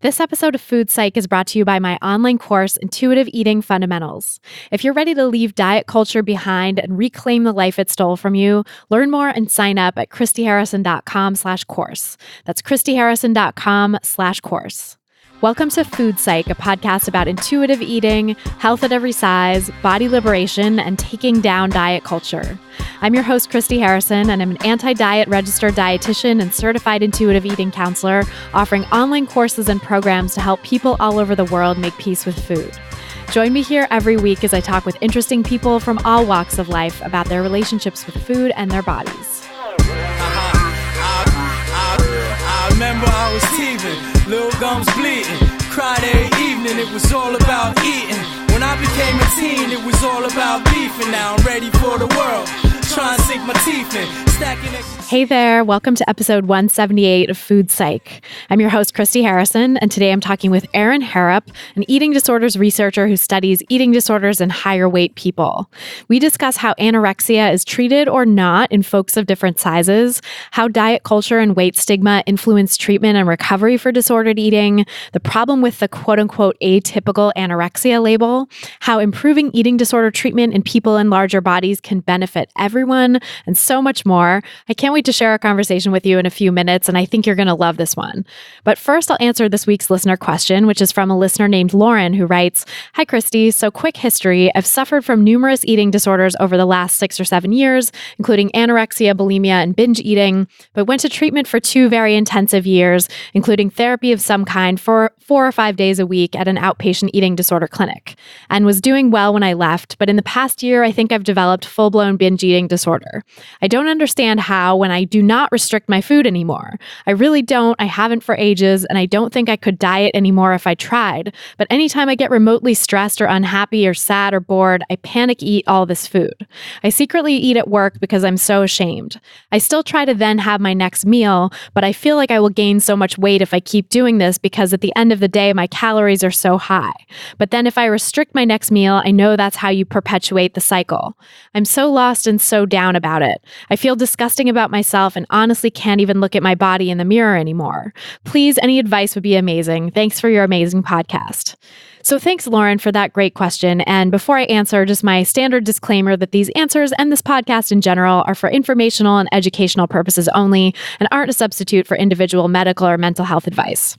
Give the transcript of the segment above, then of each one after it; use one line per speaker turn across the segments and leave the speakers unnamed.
This episode of Food Psych is brought to you by my online course, Intuitive Eating Fundamentals. If you're ready to leave diet culture behind and reclaim the life it stole from you, learn more and sign up at christyharrison.com/course. That's christyharrison.com/course. Welcome to Food Psych, a podcast about intuitive eating, health at every size, body liberation, and taking down diet culture. I'm your host, Christy Harrison, and I'm an anti-diet registered dietitian and certified intuitive eating counselor, offering online courses and programs to help people all over the world make peace with food. Join me here every week as I talk with interesting people from all walks of life about their relationships with food and their bodies.
I remember I was teething, little gums bleeding, cried every evening, it was all about eating. When I became a teen, it was all about beefing. Now I'm ready for the world, trying to sink my teeth in, stacking it.
Hey there, welcome to episode 178 of Food Psych. I'm your host, Christy Harrison, and today I'm talking with Erin Harrop, an eating disorders researcher who studies eating disorders in higher weight people. We discuss how anorexia is treated or not in folks of different sizes, how diet culture and weight stigma influence treatment and recovery for disordered eating, the problem with the quote-unquote atypical anorexia label, how improving eating disorder treatment in people in larger bodies can benefit everyone, and so much more. I can't wait to share our conversation with you in a few minutes, and I think you're going to love this one. But first, I'll answer this week's listener question, which is from a listener named Lauren, who writes, "Hi, Christy. So quick history. I've suffered from numerous eating disorders over the last 6 or 7 years, including anorexia, bulimia, and binge eating, but went to treatment for 2 very intensive years, including therapy of some kind for 4 or 5 days a week at an outpatient eating disorder clinic, and was doing well when I left. But in the past year, I think I've developed full-blown binge eating disorder. I don't understand how when I do not restrict my food anymore. I really don't. I haven't for ages, and I don't think I could diet anymore if I tried. But anytime I get remotely stressed or unhappy or sad or bored, I panic eat all this food. I secretly eat at work because I'm so ashamed. I still try to then have my next meal, but I feel like I will gain so much weight if I keep doing this because at the end of the day, my calories are so high. But then if I restrict my next meal, I know that's how you perpetuate the cycle. I'm so lost and so down about it. I feel disgusting about myself and honestly can't even look at my body in the mirror anymore. Please, any advice would be amazing. Thanks for your amazing podcast." So thanks, Lauren, for that great question. And before I answer, just my standard disclaimer that these answers and this podcast in general are for informational and educational purposes only and aren't a substitute for individual medical or mental health advice.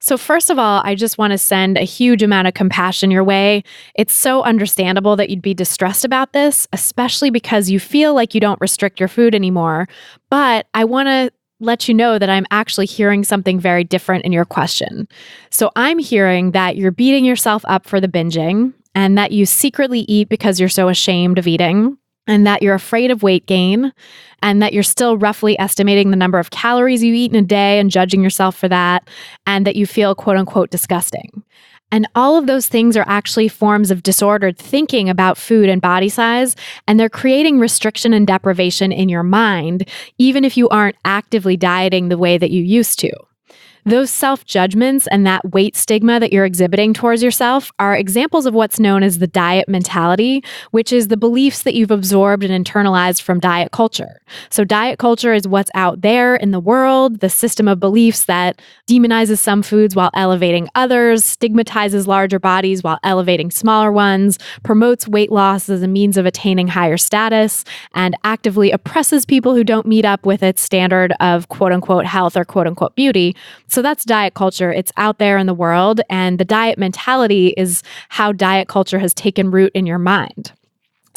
So first of all, I just want to send a huge amount of compassion your way. It's so understandable that you'd be distressed about this, especially because you feel like you don't restrict your food anymore. But I want to let you know that I'm actually hearing something very different in your question. So I'm hearing that you're beating yourself up for the binging and that you secretly eat because you're so ashamed of eating, and that you're afraid of weight gain, and that you're still roughly estimating the number of calories you eat in a day and judging yourself for that, and that you feel quote unquote disgusting. And all of those things are actually forms of disordered thinking about food and body size, and they're creating restriction and deprivation in your mind, even if you aren't actively dieting the way that you used to. Those self-judgments and that weight stigma that you're exhibiting towards yourself are examples of what's known as the diet mentality, which is the beliefs that you've absorbed and internalized from diet culture. So diet culture is what's out there in the world, the system of beliefs that demonizes some foods while elevating others, stigmatizes larger bodies while elevating smaller ones, promotes weight loss as a means of attaining higher status, and actively oppresses people who don't meet up with its standard of quote-unquote health or quote-unquote beauty. So that's diet culture. It's out there in the world, and the diet mentality is how diet culture has taken root in your mind.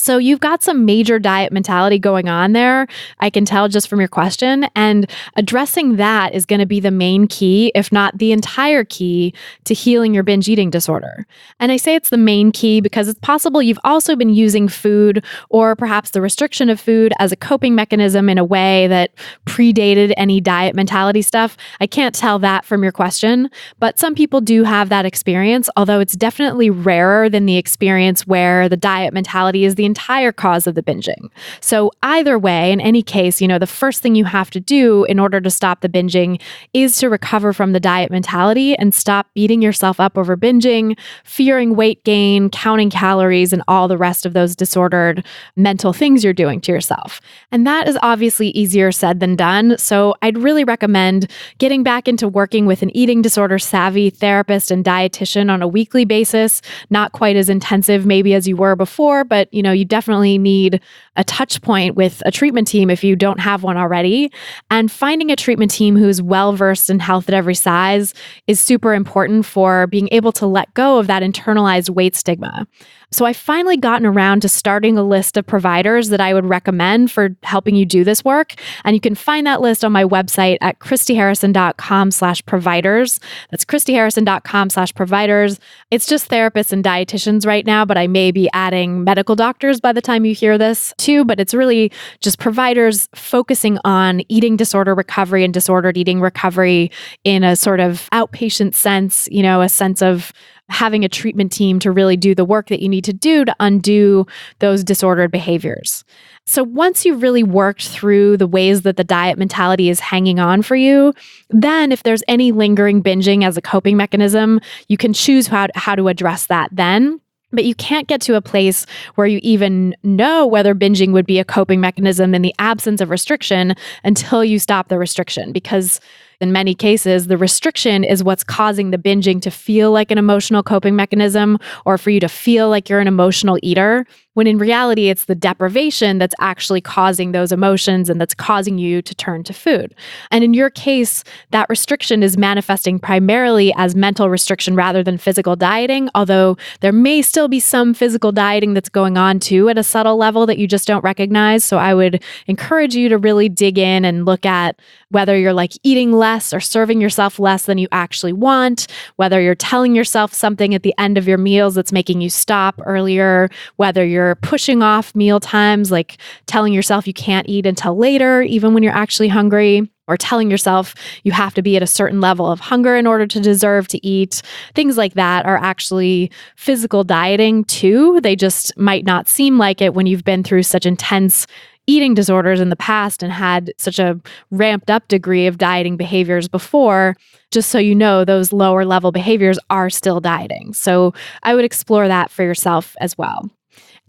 So you've got some major diet mentality going on there, I can tell just from your question, and addressing that is going to be the main key, if not the entire key, to healing your binge eating disorder. And I say it's the main key because it's possible you've also been using food or perhaps the restriction of food as a coping mechanism in a way that predated any diet mentality stuff. I can't tell that from your question, but some people do have that experience, although it's definitely rarer than the experience where the diet mentality is the entire cause of the binging. So either way, in any case, the first thing you have to do in order to stop the binging is to recover from the diet mentality and stop beating yourself up over binging, fearing weight gain, counting calories, and all the rest of those disordered mental things you're doing to yourself. And that is obviously easier said than done. So I'd really recommend getting back into working with an eating disorder savvy therapist and dietitian on a weekly basis, not quite as intensive maybe as you were before, but you definitely need a touch point with a treatment team if you don't have one already. And finding a treatment team who's well-versed in health at every size is super important for being able to let go of that internalized weight stigma. So I've finally gotten around to starting a list of providers that I would recommend for helping you do this work. And you can find that list on my website at christyharrison.com/providers. That's christyharrison.com/providers. It's just therapists and dietitians right now, but I may be adding medical doctors by the time you hear this too. But it's really just providers focusing on eating disorder recovery and disordered eating recovery in a sort of outpatient sense, a sense of having a treatment team to really do the work that you need to do to undo those disordered behaviors. So once you've really worked through the ways that the diet mentality is hanging on for you, then if there's any lingering binging as a coping mechanism, you can choose how to address that then. But you can't get to a place where you even know whether binging would be a coping mechanism in the absence of restriction until you stop the restriction, because in many cases, the restriction is what's causing the binging to feel like an emotional coping mechanism or for you to feel like you're an emotional eater, when in reality, it's the deprivation that's actually causing those emotions and that's causing you to turn to food. And in your case, that restriction is manifesting primarily as mental restriction rather than physical dieting, although there may still be some physical dieting that's going on too at a subtle level that you just don't recognize. So I would encourage you to really dig in and look at whether you're like eating less or serving yourself less than you actually want, whether you're telling yourself something at the end of your meals that's making you stop earlier, whether you're pushing off meal times, like telling yourself you can't eat until later, even when you're actually hungry, or telling yourself you have to be at a certain level of hunger in order to deserve to eat. Things like that are actually physical dieting too. They just might not seem like it when you've been through such intense eating disorders in the past and had such a ramped up degree of dieting behaviors before. Just so you know, those lower level behaviors are still dieting. So I would explore that for yourself as well.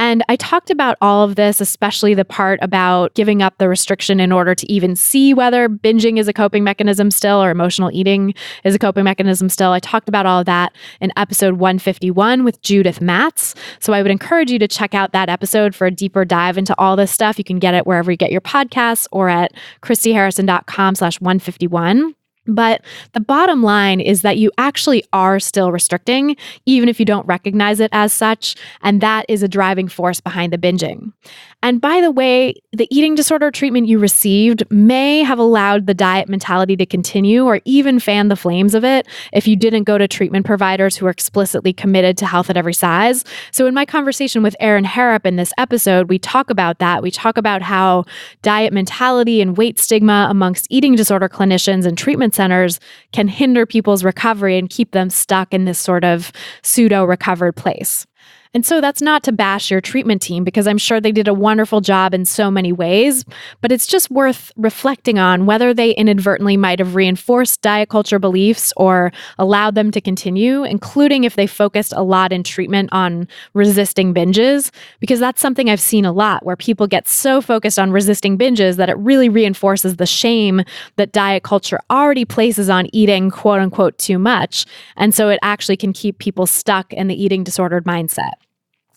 And I talked about all of this, especially the part about giving up the restriction in order to even see whether binging is a coping mechanism still or emotional eating is a coping mechanism still. I talked about all of that in episode 151 with Judith Matz. So I would encourage you to check out that episode for a deeper dive into all this stuff. You can get it wherever you get your podcasts or at christyharrison.com/151. But the bottom line is that you actually are still restricting, even if you don't recognize it as such. And that is a driving force behind the binging. And by the way, the eating disorder treatment you received may have allowed the diet mentality to continue or even fan the flames of it if you didn't go to treatment providers who are explicitly committed to health at every size. So in my conversation with Erin Harrop in this episode, we talk about that. We talk about how diet mentality and weight stigma amongst eating disorder clinicians and treatment centers can hinder people's recovery and keep them stuck in this sort of pseudo-recovered place. And so that's not to bash your treatment team, because I'm sure they did a wonderful job in so many ways, but it's just worth reflecting on whether they inadvertently might have reinforced diet culture beliefs or allowed them to continue, including if they focused a lot in treatment on resisting binges, because that's something I've seen a lot, where people get so focused on resisting binges that it really reinforces the shame that diet culture already places on eating quote unquote too much. And so it actually can keep people stuck in the eating disordered mindset.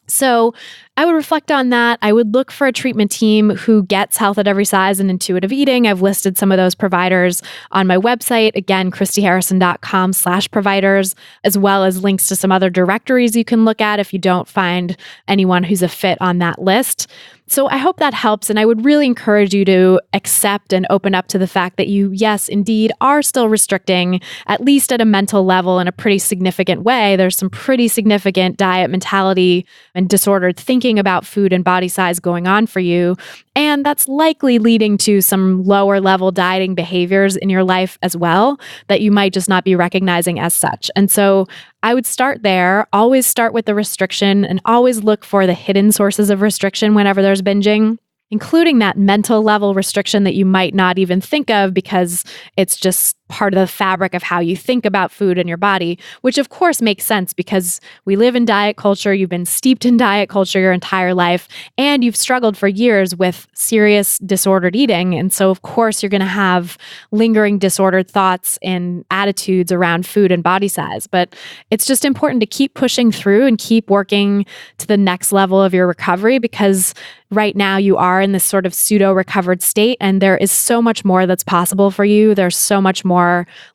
So I would reflect on that. I would look for a treatment team who gets health at every size and intuitive eating. I've listed some of those providers on my website, again, christyharrison.com/providers, as well as links to some other directories you can look at if you don't find anyone who's a fit on that list. So I hope that helps. And I would really encourage you to accept and open up to the fact that you, yes, indeed, are still restricting, at least at a mental level in a pretty significant way. There's some pretty significant diet mentality and disordered thinking about food and body size going on for you. And that's likely leading to some lower level dieting behaviors in your life as well that you might just not be recognizing as such. And so I would start there, always start with the restriction and always look for the hidden sources of restriction whenever there's binging, including that mental level restriction that you might not even think of because it's just part of the fabric of how you think about food and your body, which of course makes sense because we live in diet culture. You've been steeped in diet culture your entire life, and you've struggled for years with serious disordered eating. And so of course you're going to have lingering disordered thoughts and attitudes around food and body size. But it's just important to keep pushing through and keep working to the next level of your recovery, because right now you are in this sort of pseudo recovered state, and there is so much more that's possible for you. There's so much more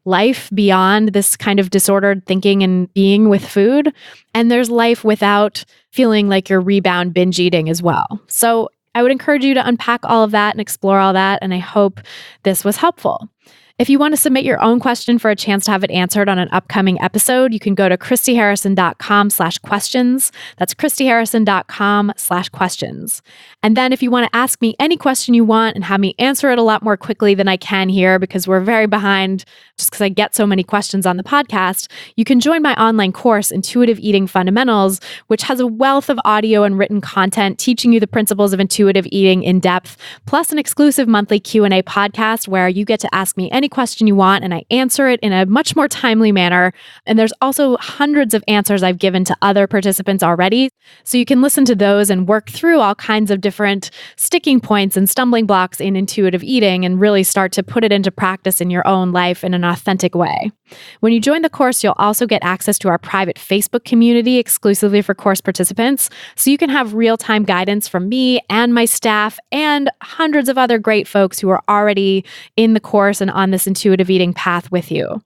life beyond this kind of disordered thinking and being with food. And there's life without feeling like you're rebound binge eating as well. So I would encourage you to unpack all of that and explore all that. And I hope this was helpful. If you want to submit your own question for a chance to have it answered on an upcoming episode, you can go to christyharrison.com/questions. That's christyharrison.com/questions. And then if you want to ask me any question you want and have me answer it a lot more quickly than I can here, because we're very behind just because I get so many questions on the podcast, you can join my online course, Intuitive Eating Fundamentals, which has a wealth of audio and written content teaching you the principles of intuitive eating in depth, plus an exclusive monthly Q&A podcast where you get to ask me any question you want and I answer it in a much more timely manner. And there's also hundreds of answers I've given to other participants already. So you can listen to those and work through all kinds of different sticking points and stumbling blocks in intuitive eating and really start to put it into practice in your own life in an authentic way. When you join the course, you'll also get access to our private Facebook community exclusively for course participants. So you can have real-time guidance from me and my staff and hundreds of other great folks who are already in the course and on this intuitive eating path with you.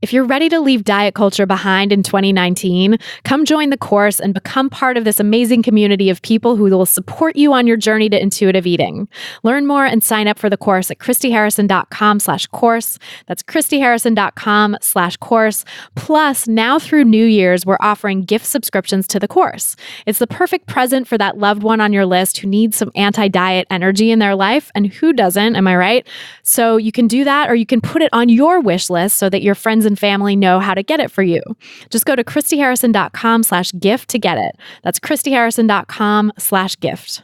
If you're ready to leave diet culture behind in 2019, come join the course and become part of this amazing community of people who will support you on your journey to intuitive eating. Learn more and sign up for the course at christyharrison.com/course. That's christyharrison.com/course. Plus, now through New Year's, we're offering gift subscriptions to the course. It's the perfect present for that loved one on your list who needs some anti-diet energy in their life, and who doesn't, am I right? So you can do that, or you can put it on your wish list so that your friends and family know how to get it for you. Just go to christyharrison.com/gift to get it. That's christyharrison.com/gift.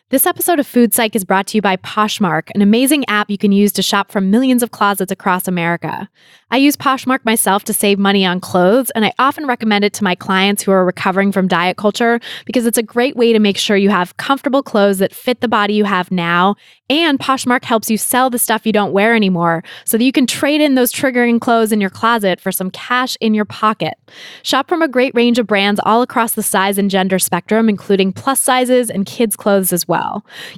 This episode of Food Psych is brought to you by Poshmark, an amazing app you can use to shop from millions of closets across America. I use Poshmark myself to save money on clothes, and I often recommend it to my clients who are recovering from diet culture because it's a great way to make sure you have comfortable clothes that fit the body you have now, and Poshmark helps you sell the stuff you don't wear anymore so that you can trade in those triggering clothes in your closet for some cash in your pocket. Shop from a great range of brands all across the size and gender spectrum, including plus sizes and kids' clothes as well.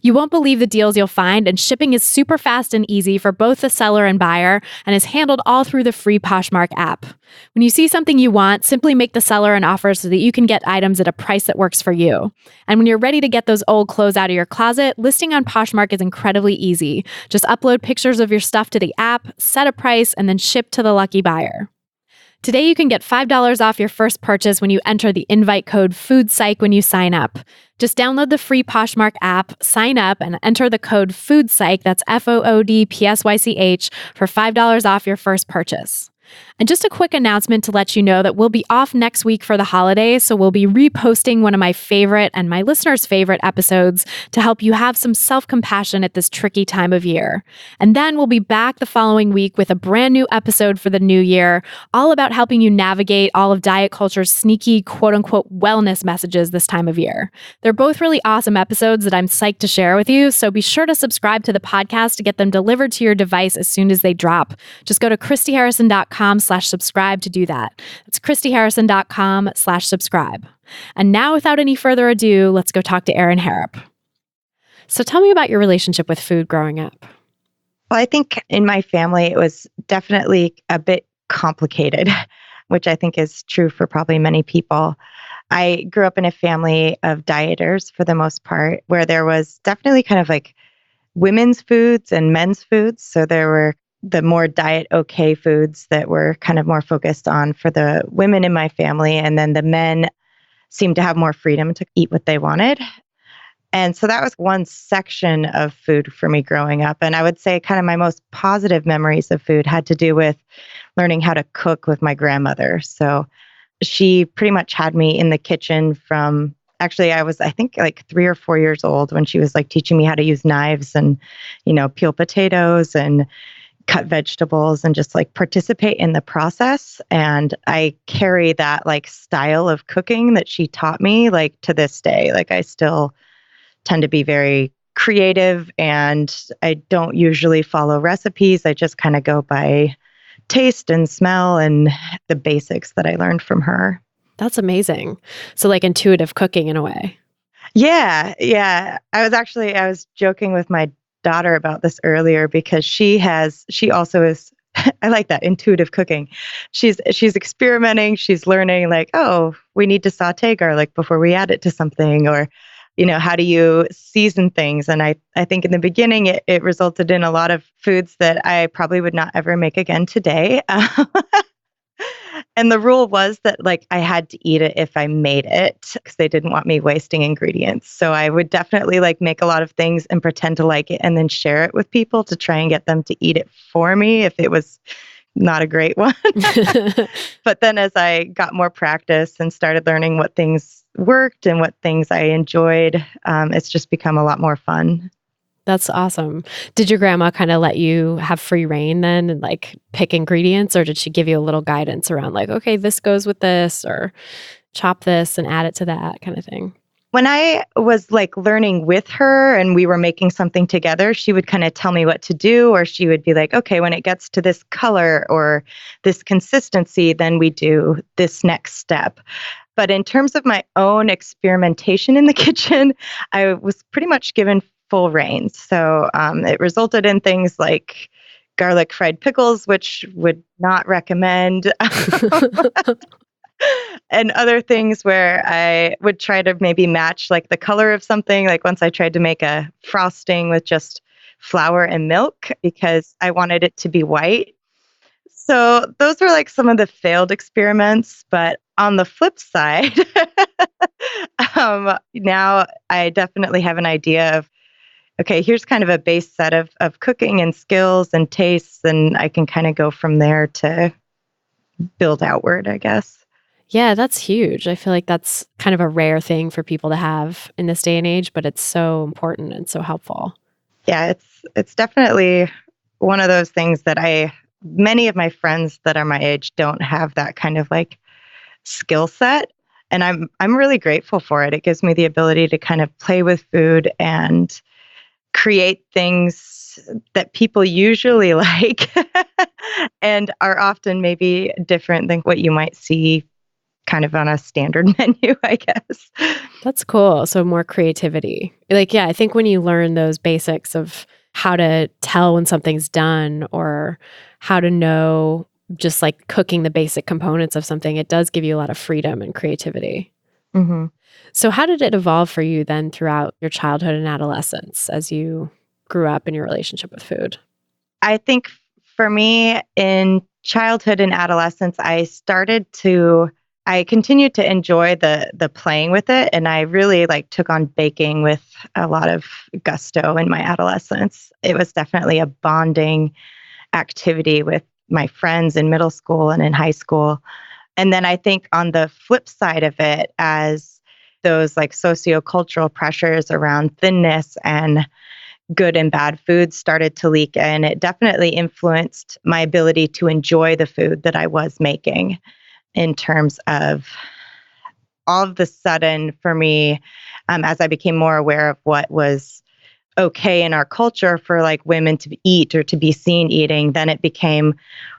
You won't believe the deals you'll find, and shipping is super fast and easy for both the seller and buyer and is handled all through the free Poshmark app. When you see something you want, simply make the seller an offer so that you can get items at a price that works for you. And when you're ready to get those old clothes out of your closet, listing on Poshmark is incredibly easy. Just upload pictures of your stuff to the app, set a price, and then ship to the lucky buyer. Today, you can get $5 off your first purchase when you enter the invite code FOODPSYCH when you sign up. Just download the free Poshmark app, sign up, and enter the code FOODPSYCH, that's FOODPSYCH, for $5 off your first purchase. And just a quick announcement to let you know that we'll be off next week for the holidays, so we'll be reposting one of my favorite and my listeners' favorite episodes to help you have some self-compassion at this tricky time of year. And then we'll be back the following week with a brand new episode for the new year, all about helping you navigate all of diet culture's sneaky quote-unquote wellness messages this time of year. They're both really awesome episodes that I'm psyched to share with you, so be sure to subscribe to the podcast to get them delivered to your device as soon as they drop. Just go to christyharrison.com/subscribe to do that. That's christyharrison.com/subscribe. And now, without any further ado, let's go talk to Erin Harrop. So tell me about your relationship with food growing up.
Well, I think in my family, it was definitely a bit complicated, which I think is true for probably many people. I grew up in a family of dieters for the most part, where there was definitely kind of like women's foods and men's foods. So there were the more diet okay foods that were kind of more focused on for the women in my family. And then the men seemed to have more freedom to eat what they wanted. And so that was one section of food for me growing up. And I would say kind of my most positive memories of food had to do with learning how to cook with my grandmother. So she pretty much had me in the kitchen from, actually, I was, I think, like 3 or 4 years old when she was like teaching me how to use knives and, peel potatoes and cut vegetables and just like participate in the process. And I carry that like style of cooking that she taught me like to this day. Like I still tend to be very creative and I don't usually follow recipes. I just kind of go by taste and smell and the basics that I learned from her.
That's amazing. So like intuitive cooking in a way.
Yeah. Yeah. I was joking with my daughter about this earlier because she also is, I like that, intuitive cooking. She's experimenting, she's learning like, oh, we need to saute garlic before we add it to something, or how do you season things? And I think in the beginning, it resulted in a lot of foods that I probably would not ever make again today. And the rule was that like I had to eat it if I made it because they didn't want me wasting ingredients. So I would definitely like make a lot of things and pretend to like it and then share it with people to try and get them to eat it for me if it was not a great one. But then as I got more practice and started learning what things worked and what things I enjoyed, it's just become a lot more fun.
That's awesome. Did your grandma kind of let you have free reign then and like pick ingredients, or did she give you a little guidance around like, okay, this goes with this, or chop this and add it to that kind of thing?
When I was like learning with her and we were making something together, she would kind of tell me what to do, or she would be like, okay, when it gets to this color or this consistency, then we do this next step. But in terms of my own experimentation in the kitchen, I was pretty much given full reign. So it resulted in things like garlic fried pickles, which would not recommend. And other things where I would try to maybe match like the color of something. Like once I tried to make a frosting with just flour and milk because I wanted it to be white. So those were like some of the failed experiments. But on the flip side, now I definitely have an idea of, okay, here's kind of a base set of cooking and skills and tastes, and I can kind of go from there to build outward, I guess.
Yeah, that's huge. I feel like that's kind of a rare thing for people to have in this day and age, but it's so important and so helpful.
Yeah, it's definitely one of those things that many of my friends that are my age don't have that kind of like skill set. And I'm really grateful for it. It gives me the ability to kind of play with food and create things that people usually like and are often maybe different than what you might see kind of on a standard menu, I guess.
That's cool. So more creativity. Like, yeah, I think when you learn those basics of how to tell when something's done or how to know just like cooking the basic components of something, it does give you a lot of freedom and creativity.
Mm-hmm.
So how did it evolve for you then throughout your childhood and adolescence as you grew up in your relationship with food?
I think for me in childhood and adolescence, I continued to enjoy the playing with it. And I really like took on baking with a lot of gusto in my adolescence. It was definitely a bonding activity with my friends in middle school and in high school. And then I think on the flip side of it, as those like sociocultural pressures around thinness and good and bad foods started to leak in, it definitely influenced my ability to enjoy the food that I was making. In terms of all of the sudden for me, as I became more aware of what was okay in our culture for like women to eat or to be seen eating, then it became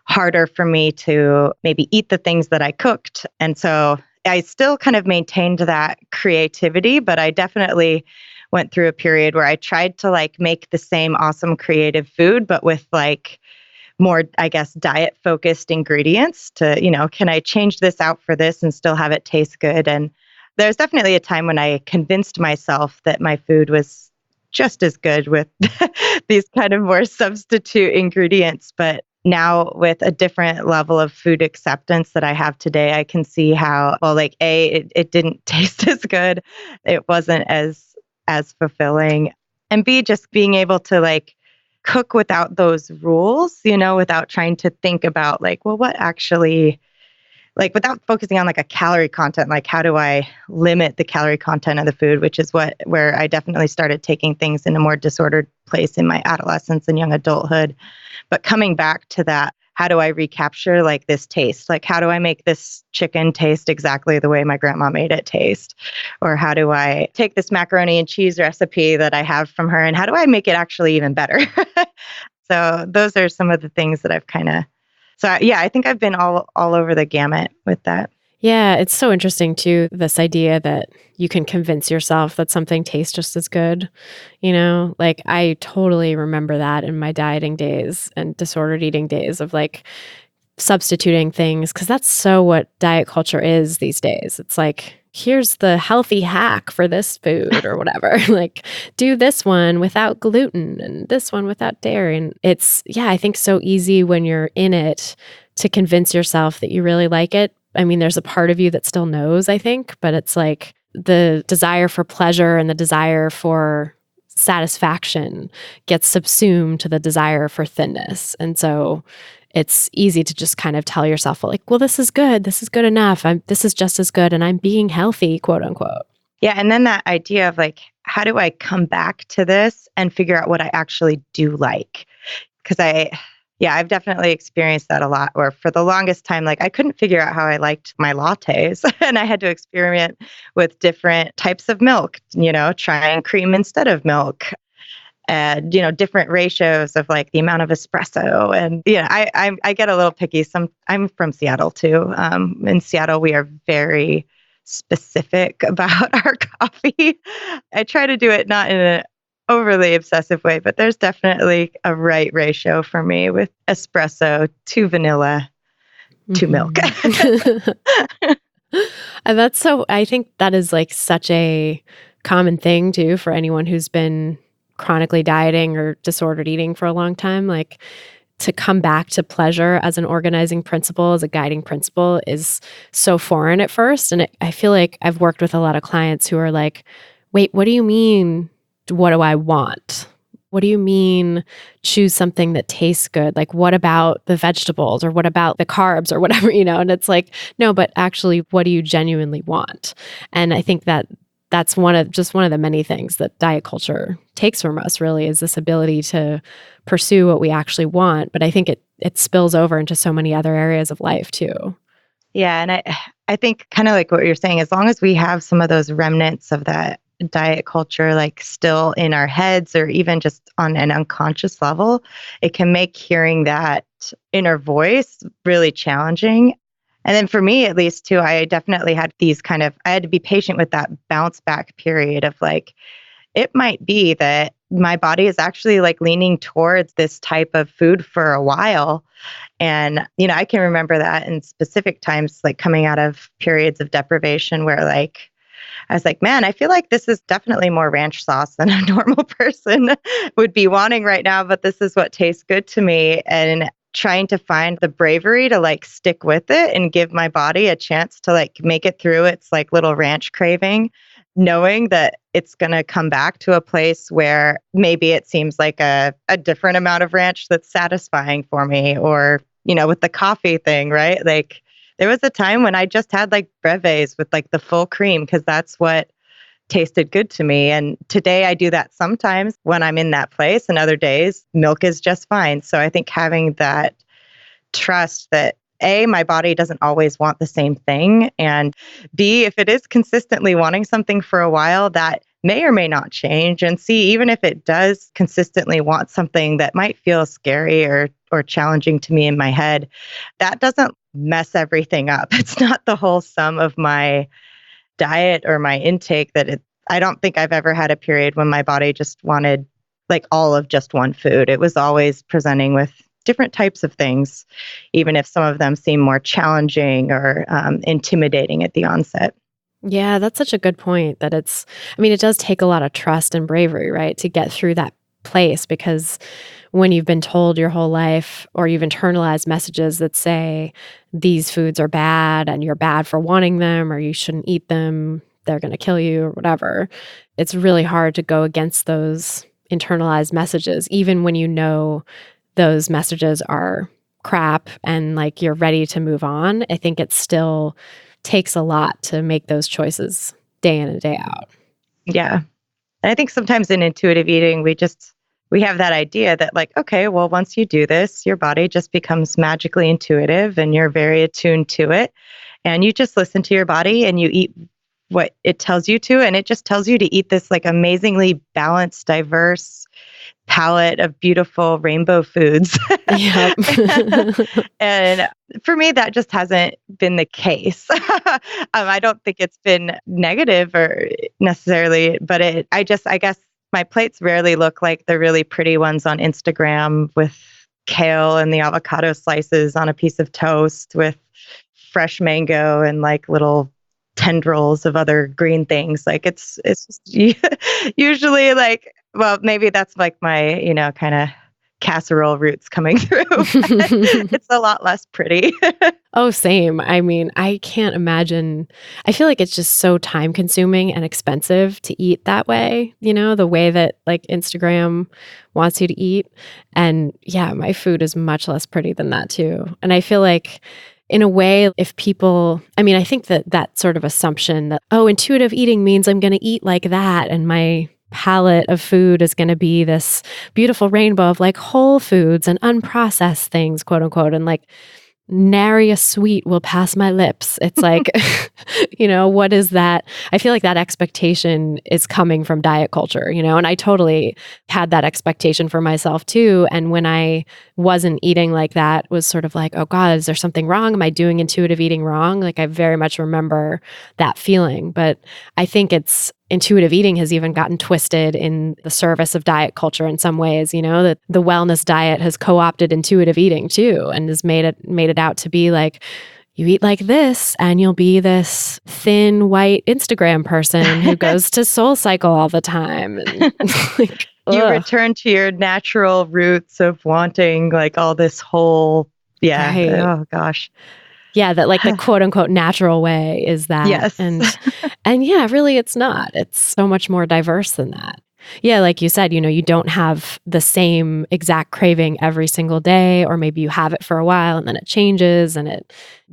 harder for me to maybe eat the things that I cooked. And so I still kind of maintained that creativity, but I definitely went through a period where I tried to like make the same awesome creative food, but with like more, I guess, diet focused ingredients to, can I change this out for this and still have it taste good? And there's definitely a time when I convinced myself that my food was just as good with these kind of more substitute ingredients. But now with a different level of food acceptance that I have today, I can see how, well, like it didn't taste as good. It wasn't as fulfilling. And B, just being able to like cook without those rules, without trying to think about like, well, what actually, like without focusing on like a calorie content, like how do I limit the calorie content of the food, which is where I definitely started taking things in a more disordered place in my adolescence and young adulthood. But coming back to that, how do I recapture like this taste? Like, how do I make this chicken taste exactly the way my grandma made it taste? Or how do I take this macaroni and cheese recipe that I have from her and how do I make it actually even better? So those are some of the things that I've I think I've been all over the gamut with that.
Yeah, it's so interesting too, this idea that you can convince yourself that something tastes just as good. Like I totally remember that in my dieting days and disordered eating days of like substituting things, because that's so what diet culture is these days. It's like, here's the healthy hack for this food or whatever. Like, do this one without gluten and this one without dairy. And it's, I think so easy when you're in it to convince yourself that you really like it. I mean, there's a part of you that still knows, I think, but it's like the desire for pleasure and the desire for satisfaction gets subsumed to the desire for thinness. And so it's easy to just kind of tell yourself like, well, this is good enough. This is just as good and I'm being healthy, quote unquote.
Yeah. And then that idea of like, how do I come back to this and figure out what I actually do like? Because I've definitely experienced that a lot, where for the longest time, like I couldn't figure out how I liked my lattes and I had to experiment with different types of milk, trying cream instead of milk. And, different ratios of like the amount of espresso. And, I get a little picky. I'm from Seattle too. In Seattle, we are very specific about our coffee. I try to do it not in an overly obsessive way, but there's definitely a right ratio for me with espresso to vanilla to milk.
And I think that is like such a common thing too for anyone who's been chronically dieting or disordered eating for a long time. Like to come back to pleasure as an organizing principle, as a guiding principle is so foreign at first. And I feel like I've worked with a lot of clients who are like, wait, what do you mean? What do I want? What do you mean choose something that tastes good? Like, what about the vegetables or what about the carbs or whatever, And it's like, no, but actually, what do you genuinely want? And I think that's one of the many things that diet culture takes from us, really, is this ability to pursue what we actually want. But I think it spills over into so many other areas of life too.
Yeah. And I think kind of like what you're saying, as long as we have some of those remnants of that diet culture, like still in our heads or even just on an unconscious level, it can make hearing that inner voice really challenging. And then for me, at least too, I definitely had I had to be patient with that bounce back period of like, it might be that my body is actually like leaning towards this type of food for a while. And, I can remember that in specific times, like coming out of periods of deprivation where like, I was like, man, I feel like this is definitely more ranch sauce than a normal person would be wanting right now, but this is what tastes good to me. And trying to find the bravery to like stick with it and give my body a chance to like make it through its like little ranch craving, knowing that it's going to come back to a place where maybe it seems like a different amount of ranch that's satisfying for me. Or, with the coffee thing, right? Like there was a time when I just had like brevets with like the full cream because that's what tasted good to me. And today I do that sometimes when I'm in that place, and other days milk is just fine. So I think having that trust that A, my body doesn't always want the same thing, and B, if it is consistently wanting something for a while, that may or may not change. And C, even if it does consistently want something that might feel scary or challenging to me in my head, that doesn't mess everything up. It's not the whole sum of my diet or my intake I don't think I've ever had a period when my body just wanted like all of just one food. It was always presenting with different types of things, even if some of them seem more challenging or intimidating at the onset.
Yeah, that's such a good point that it does take a lot of trust and bravery, right, to get through that place, because when you've been told your whole life, or you've internalized messages that say these foods are bad and you're bad for wanting them, or you shouldn't eat them, they're going to kill you or whatever. It's really hard to go against those internalized messages, even when you know those messages are crap and like you're ready to move on. I think it still takes a lot to make those choices day in and day out.
Yeah. And I think sometimes in intuitive eating, we have that idea that like, okay, well, once you do this, your body just becomes magically intuitive and you're very attuned to it. And you just listen to your body and you eat what it tells you to. And it just tells you to eat this like amazingly balanced, diverse palette of beautiful rainbow foods.
Yep.
And for me, that just hasn't been the case. I don't think it's been negative or necessarily, but I guess my plates rarely look like the really pretty ones on Instagram with kale and the avocado slices on a piece of toast with fresh mango and like little tendrils of other green things. Like it's just usually like, well, maybe that's like my, kind of casserole roots coming through. It's a lot less pretty.
Oh, same. I mean, I can't imagine. I feel like it's just so time consuming and expensive to eat that way, the way that like Instagram wants you to eat. And yeah, my food is much less pretty than that too. And I feel like in a way, if people, I think that sort of assumption that, oh, intuitive eating means I'm going to eat like that and my palette of food is going to be this beautiful rainbow of like whole foods and unprocessed things, quote unquote, and like nary a sweet will pass my lips. It's like, what is that? I feel like that expectation is coming from diet culture, and I totally had that expectation for myself too. And when I wasn't eating like that, was sort of like, oh God, is there something wrong? Am I doing intuitive eating wrong? Like I very much remember that feeling, but I think intuitive eating has even gotten twisted in the service of diet culture in some ways, that the wellness diet has co-opted intuitive eating too, and has made it out to be like, you eat like this and you'll be this thin white Instagram person who goes to Soul Cycle all the time. And like,
you return to your natural roots of wanting like all this whole, yeah. Right. Oh gosh.
Yeah, that like the quote unquote natural way is that.
Yes.
And yeah, really it's not. It's so much more diverse than that. Yeah, like you said, you don't have the same exact craving every single day, or maybe you have it for a while and then it changes and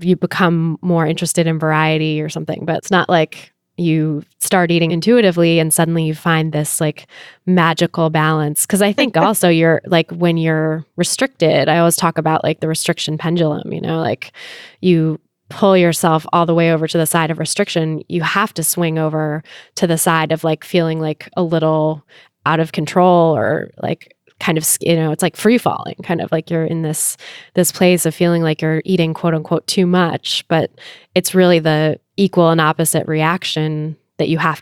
you become more interested in variety or something. But it's not like you start eating intuitively and suddenly you find this like magical balance. Because I think also you're like when you're restricted, I always talk about like the restriction pendulum, like you pull yourself all the way over to the side of restriction, you have to swing over to the side of like feeling like a little out of control or like kind of, it's like free falling, kind of like you're in this place of feeling like you're eating quote unquote too much, but it's really the equal and opposite reaction that you have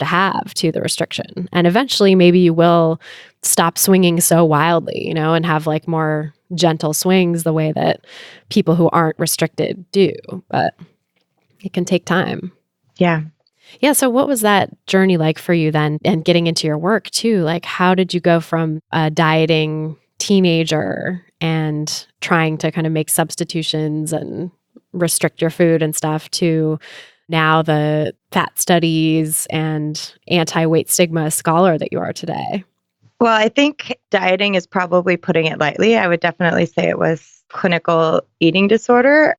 to the restriction. And eventually maybe you will stop swinging so wildly, and have like more gentle swings the way that people who aren't restricted do, but it can take time.
Yeah.
Yeah. So what was that journey like for you then, and getting into your work too? Like, how did you go from a dieting teenager and trying to kind of make substitutions and restrict your food and stuff to now the fat studies and anti-weight stigma scholar that you are today?
Well, I think dieting is probably putting it lightly. I would definitely say it was clinical eating disorder.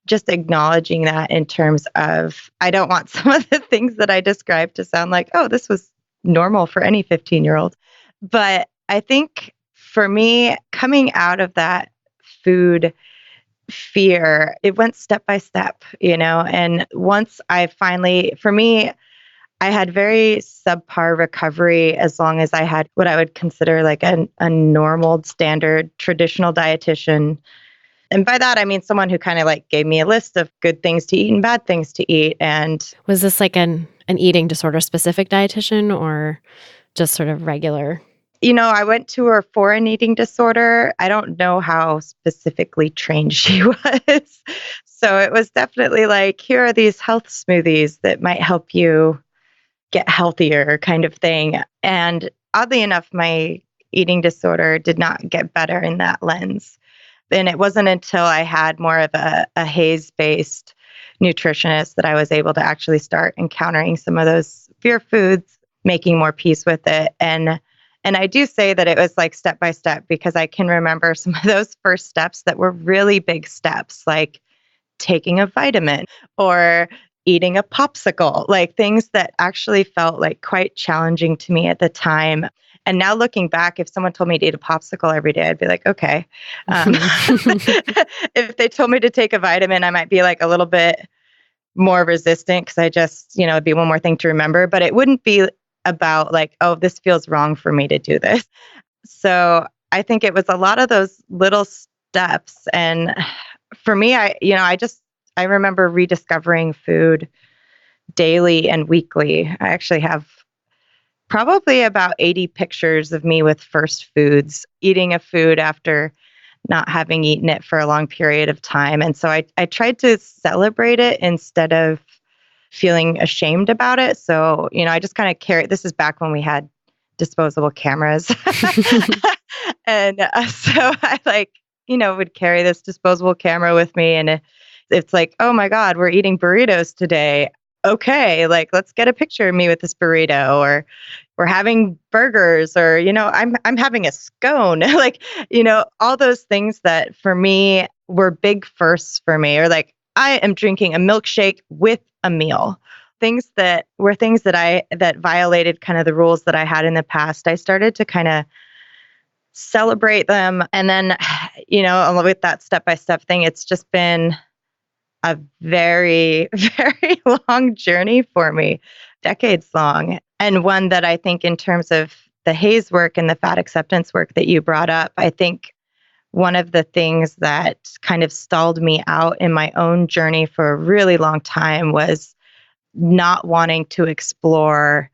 Just acknowledging that in terms of, I don't want some of the things that I described to sound like, oh, this was normal for any 15-year-old. But I think for me, coming out of that food fear, it went step by step, and once I finally, for me, I had very subpar recovery as long as I had what I would consider like a normal, standard, traditional dietitian. And by that, I mean someone who kind of like gave me a list of good things to eat and bad things to eat. And
was this like an eating disorder specific dietitian or just sort of regular?
I went to her for an eating disorder. I don't know how specifically trained she was. So it was definitely like, here are these health smoothies that might help you get healthier kind of thing. And oddly enough, my eating disorder did not get better in that lens. And it wasn't until I had more of a Hays-based nutritionist that I was able to actually start encountering some of those fear foods, making more peace with it. And I do say that it was like step by step, because I can remember some of those first steps that were really big steps, like taking a vitamin or eating a popsicle, like things that actually felt like quite challenging to me at the time. And now looking back, if someone told me to eat a popsicle every day, I'd be like, okay. If they told me to take a vitamin, I might be like a little bit more resistant, because I just, it'd be one more thing to remember, but it wouldn't be about like, oh, this feels wrong for me to do this. So I think it was a lot of those little steps. And for me, I remember rediscovering food daily and weekly. I actually have probably about 80 pictures of me with first foods, eating a food after not having eaten it for a long period of time. And so I tried to celebrate it instead of feeling ashamed about it. So, I just kind of carried, this is back when we had disposable cameras. And so I would carry this disposable camera with me. And it's like, oh my God, we're eating burritos today. Okay, like let's get a picture of me with this burrito, or we're having burgers, or I'm having a scone, like all those things that for me were big firsts for me, or like I am drinking a milkshake with a meal. Things that violated kind of the rules that I had in the past. I started to kind of celebrate them, and then with that step-by-step thing, it's just been a very, very long journey for me, decades long. And one that I think in terms of the Hays work and the fat acceptance work that you brought up, I think one of the things that kind of stalled me out in my own journey for a really long time was not wanting to explore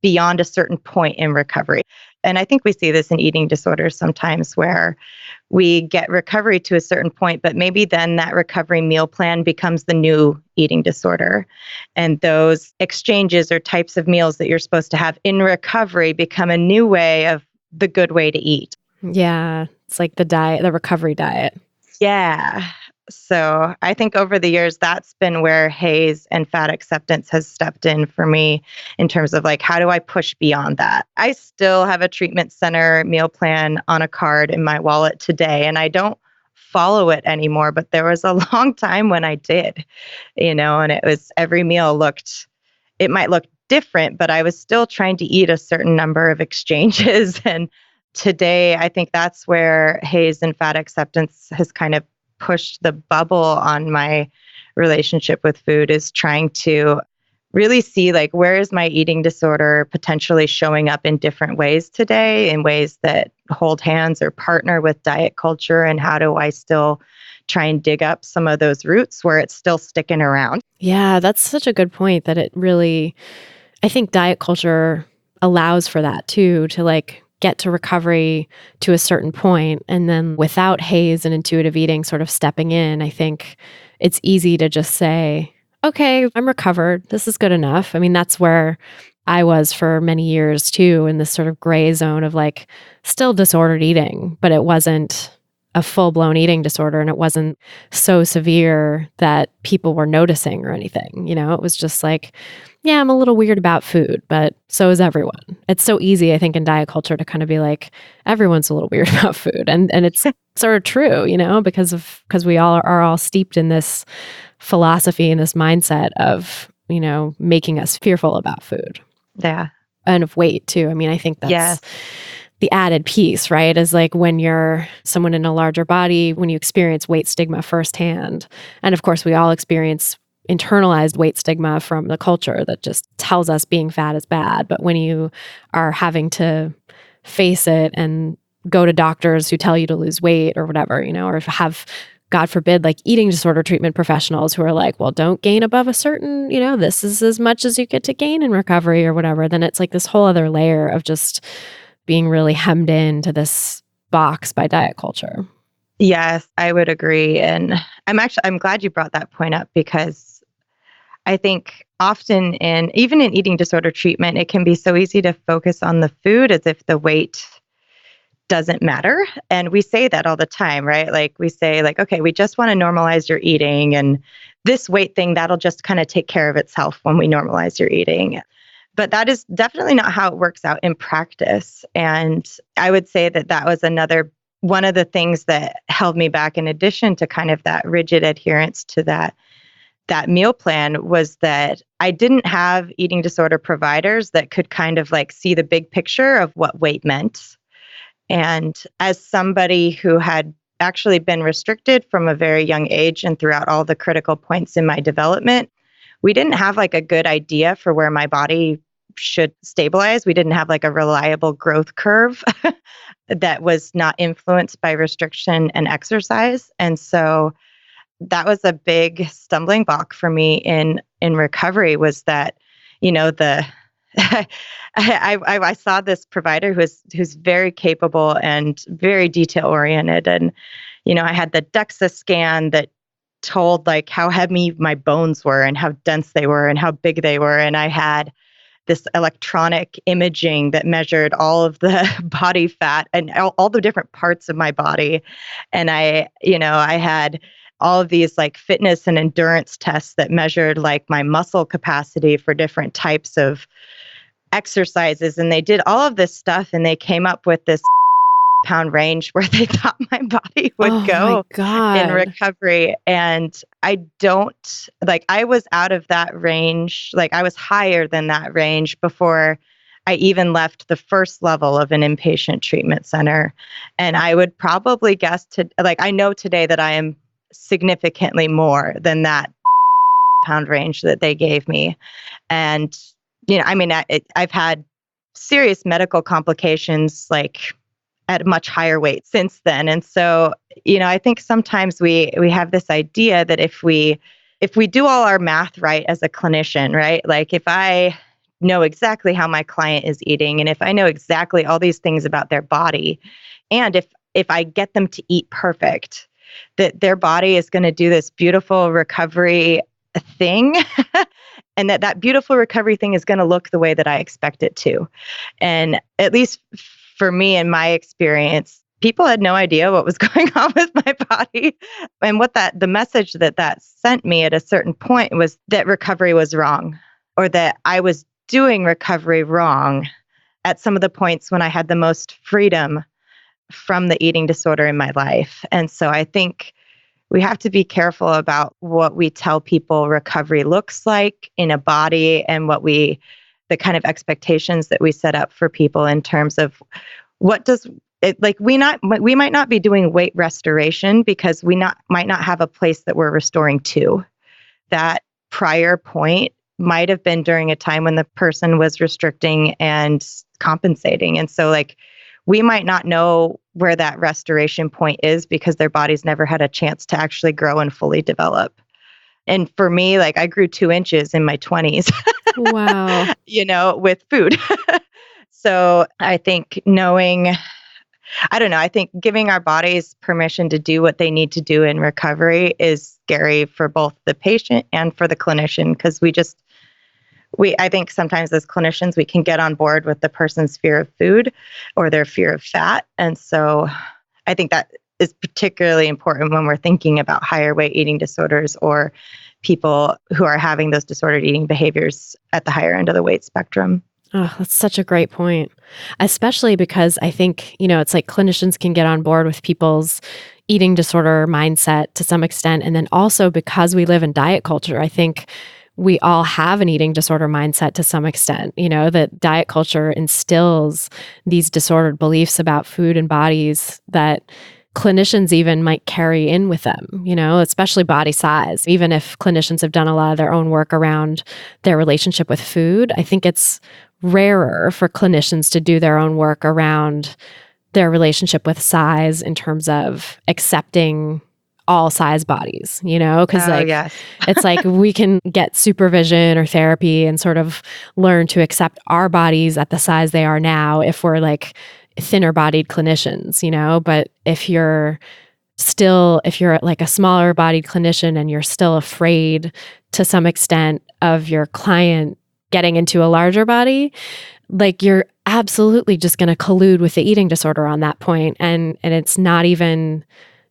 beyond a certain point in recovery. And I think we see this in eating disorders sometimes, where we get recovery to a certain point, but maybe then that recovery meal plan becomes the new eating disorder. And those exchanges or types of meals that you're supposed to have in recovery become a new way of the good way to eat.
Yeah. It's like the diet, the recovery diet.
Yeah. So I think over the years, that's been where Hays and fat acceptance has stepped in for me in terms of like, how do I push beyond that? I still have a treatment center meal plan on a card in my wallet today, and I don't follow it anymore, but there was a long time when I did, and it was every meal it might look different, but I was still trying to eat a certain number of exchanges. And today, I think that's where Hays and fat acceptance has kind of pushed the bubble on my relationship with food, is trying to really see like, where is my eating disorder potentially showing up in different ways today, in ways that hold hands or partner with diet culture, and how do I still try and dig up some of those roots where it's still sticking around?
Yeah, that's such a good point, that it really, I think diet culture allows for that too, to like get to recovery to a certain point. And then without Hays and intuitive eating sort of stepping in, I think it's easy to just say, okay, I'm recovered. This is good enough. I mean, that's where I was for many years too, in this sort of gray zone of like still disordered eating, but it wasn't a full-blown eating disorder, and it wasn't so severe that people were noticing or anything. It was just like, yeah, I'm a little weird about food, but so is everyone. It's so easy, I think, in diet culture to kind of be like, everyone's a little weird about food. And it's sort of true, because we all are all steeped in this philosophy and this mindset of, making us fearful about food.
Yeah.
And of weight too. I mean, I think that's the added piece, right? Is like when you're someone in a larger body, when you experience weight stigma firsthand. And of course, we all experience internalized weight stigma from the culture that just tells us being fat is bad. But when you are having to face it and go to doctors who tell you to lose weight or whatever, or have, God forbid, like eating disorder treatment professionals who are like, well, don't gain above a certain, this is as much as you get to gain in recovery or whatever, then it's like this whole other layer of just being really hemmed into this box by diet culture.
Yes, I would agree. And I'm glad you brought that point up, because I think often even in eating disorder treatment, it can be so easy to focus on the food as if the weight doesn't matter. And we say that all the time, right? Like we say like, okay, we just want to normalize your eating, and this weight thing, that'll just kind of take care of itself when we normalize your eating. But that is definitely not how it works out in practice. And I would say that that was another one of the things that held me back, in addition to kind of that rigid adherence to that meal plan, was that I didn't have eating disorder providers that could kind of like see the big picture of what weight meant. And as somebody who had actually been restricted from a very young age and throughout all the critical points in my development, we didn't have like a good idea for where my body should stabilize. We didn't have like a reliable growth curve that was not influenced by restriction and exercise. And so that was a big stumbling block for me in recovery, was that, you know, I saw this provider who's very capable and very detail oriented. And, you know, I had the DEXA scan that told like how heavy my bones were and how dense they were and how big they were. And I had this electronic imaging that measured all of the body fat and all the different parts of my body. And I had all of these like fitness and endurance tests that measured like my muscle capacity for different types of exercises. And they did all of this stuff, and they came up with this pound range where they thought my body would go in recovery. And I was out of that range. Like I was higher than that range before I even left the first level of an inpatient treatment center. And I would probably guess I know today that I am significantly more than that pound range that they gave me. And, you know, I mean, I've had serious medical complications like at a much higher weight since then. And so, you know, I think sometimes we have this idea that if we do all our math right as a clinician, right? Like if I know exactly how my client is eating, and if I know exactly all these things about their body, and if I get them to eat perfect, that their body is going to do this beautiful recovery thing and that beautiful recovery thing is going to look the way that I expect it to. And at least for me, in my experience, people had no idea what was going on with my body. And the message that sent me at a certain point was that recovery was wrong, or that I was doing recovery wrong at some of the points when I had the most freedom from the eating disorder in my life. And so I think we have to be careful about what we tell people recovery looks like in a body, and the kind of expectations that we set up for people in terms of what does it like. We might not be doing weight restoration because we might not have a place that we're restoring to. That prior point might have been during a time when the person was restricting and compensating. And so like, we might not know where that restoration point is because their body's never had a chance to actually grow and fully develop. And for me, like I grew 2 inches in my 20s.
Wow.
You know, with food. So I think I think giving our bodies permission to do what they need to do in recovery is scary for both the patient and for the clinician, because I think sometimes as clinicians, we can get on board with the person's fear of food or their fear of fat. And so I think that is particularly important when we're thinking about higher weight eating disorders or people who are having those disordered eating behaviors at the higher end of the weight spectrum.
Oh, that's such a great point, especially because I think, you know, it's like clinicians can get on board with people's eating disorder mindset to some extent. And then also because we live in diet culture, I think we all have an eating disorder mindset to some extent, you know, that diet culture instills these disordered beliefs about food and bodies that clinicians even might carry in with them, you know, especially body size. Even if clinicians have done a lot of their own work around their relationship with food, I think it's rarer for clinicians to do their own work around their relationship with size in terms of accepting all size bodies, you know, because
yes.
It's like we can get supervision or therapy and sort of learn to accept our bodies at the size they are now if we're like thinner bodied clinicians, you know, but if you're like a smaller bodied clinician and you're still afraid to some extent of your client getting into a larger body, like you're absolutely just going to collude with the eating disorder on that point. And it's not even,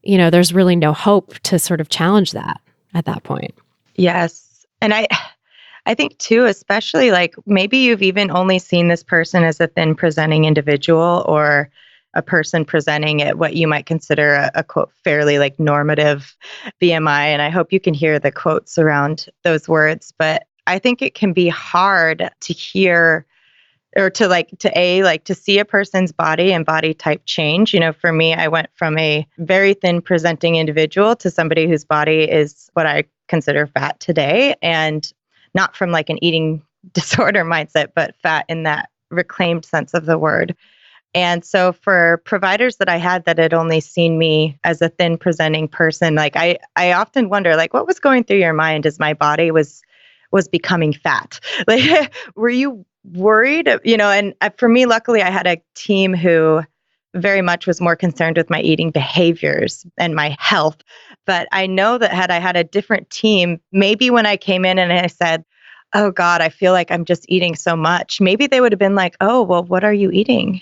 there's really no hope to sort of challenge that at that point.
Yes. And I think too, especially like maybe you've even only seen this person as a thin presenting individual or a person presenting at what you might consider a quote, fairly like normative BMI. And I hope you can hear the quotes around those words. But I think it can be hard to hear or to see a person's body and body type change. For me, I went from a very thin presenting individual to somebody whose body is what I consider fat today, and not from like an eating disorder mindset, but fat in that reclaimed sense of the word. And so for providers that I had that had only seen me as a thin presenting person, like I often wonder, like, what was going through your mind as my body was becoming fat? Like, were you worried? And for me, luckily, I had a team who very much was more concerned with my eating behaviors and my health. But I know that had I had a different team, maybe when I came in and I said, oh God, I feel like I'm just eating so much, maybe they would have been like, oh, well, what are you eating?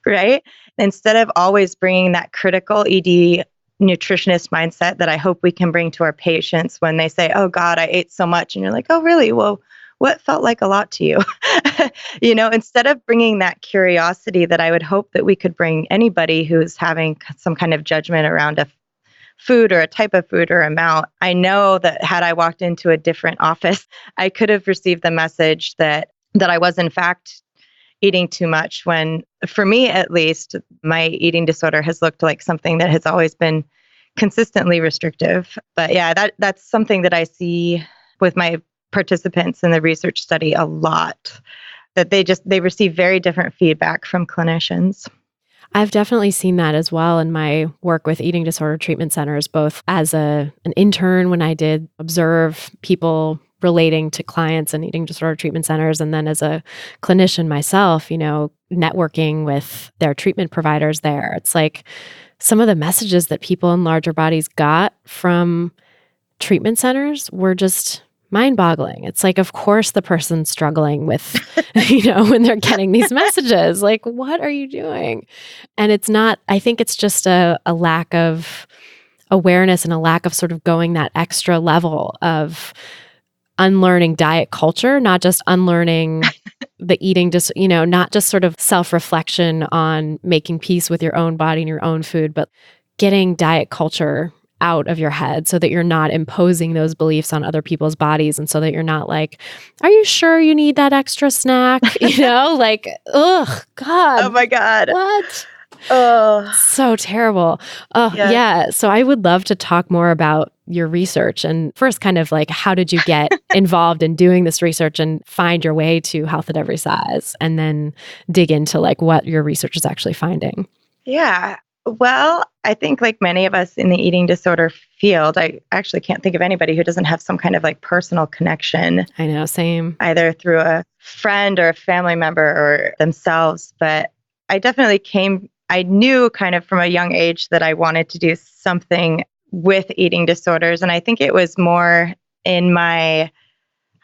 Right? Instead of always bringing that critical ED nutritionist mindset that I hope we can bring to our patients when they say, oh God, I ate so much. And you're like, oh, really? Well, what felt like a lot to you? Instead of bringing that curiosity that I would hope that we could bring anybody who's having some kind of judgment around a food or a type of food or amount. I know that had I walked into a different office, I could have received the message that I was in fact eating too much, when for me, at least, my eating disorder has looked like something that has always been consistently restrictive. But yeah, that's something that I see with my participants in the research study a lot, that they receive very different feedback from clinicians.
I've definitely seen that as well in my work with eating disorder treatment centers, both as an intern when I did observe people relating to clients in eating disorder treatment centers, and then as a clinician myself, networking with their treatment providers there. It's like some of the messages that people in larger bodies got from treatment centers were just mind-boggling. It's like, of course, the person's struggling with, when they're getting these messages, like, what are you doing? And it's not, I think it's just a lack of awareness and a lack of sort of going that extra level of unlearning diet culture, not just unlearning the eating, not just sort of self-reflection on making peace with your own body and your own food, but getting diet culture out of your head so that you're not imposing those beliefs on other people's bodies, and so that you're not like, are you sure you need that extra snack? Like, ugh, God.
Oh my God.
What?
Oh,
so terrible. Oh, yeah. So I would love to talk more about your research, and first kind of like, how did you get involved in doing this research and find your way to Health at Every Size, and then dig into like what your research is actually finding.
Yeah. Well, I think like many of us in the eating disorder field, I actually can't think of anybody who doesn't have some kind of like personal connection.
I know, same.
Either through a friend or a family member or themselves. But I knew kind of from a young age that I wanted to do something with eating disorders. And I think it was more in my,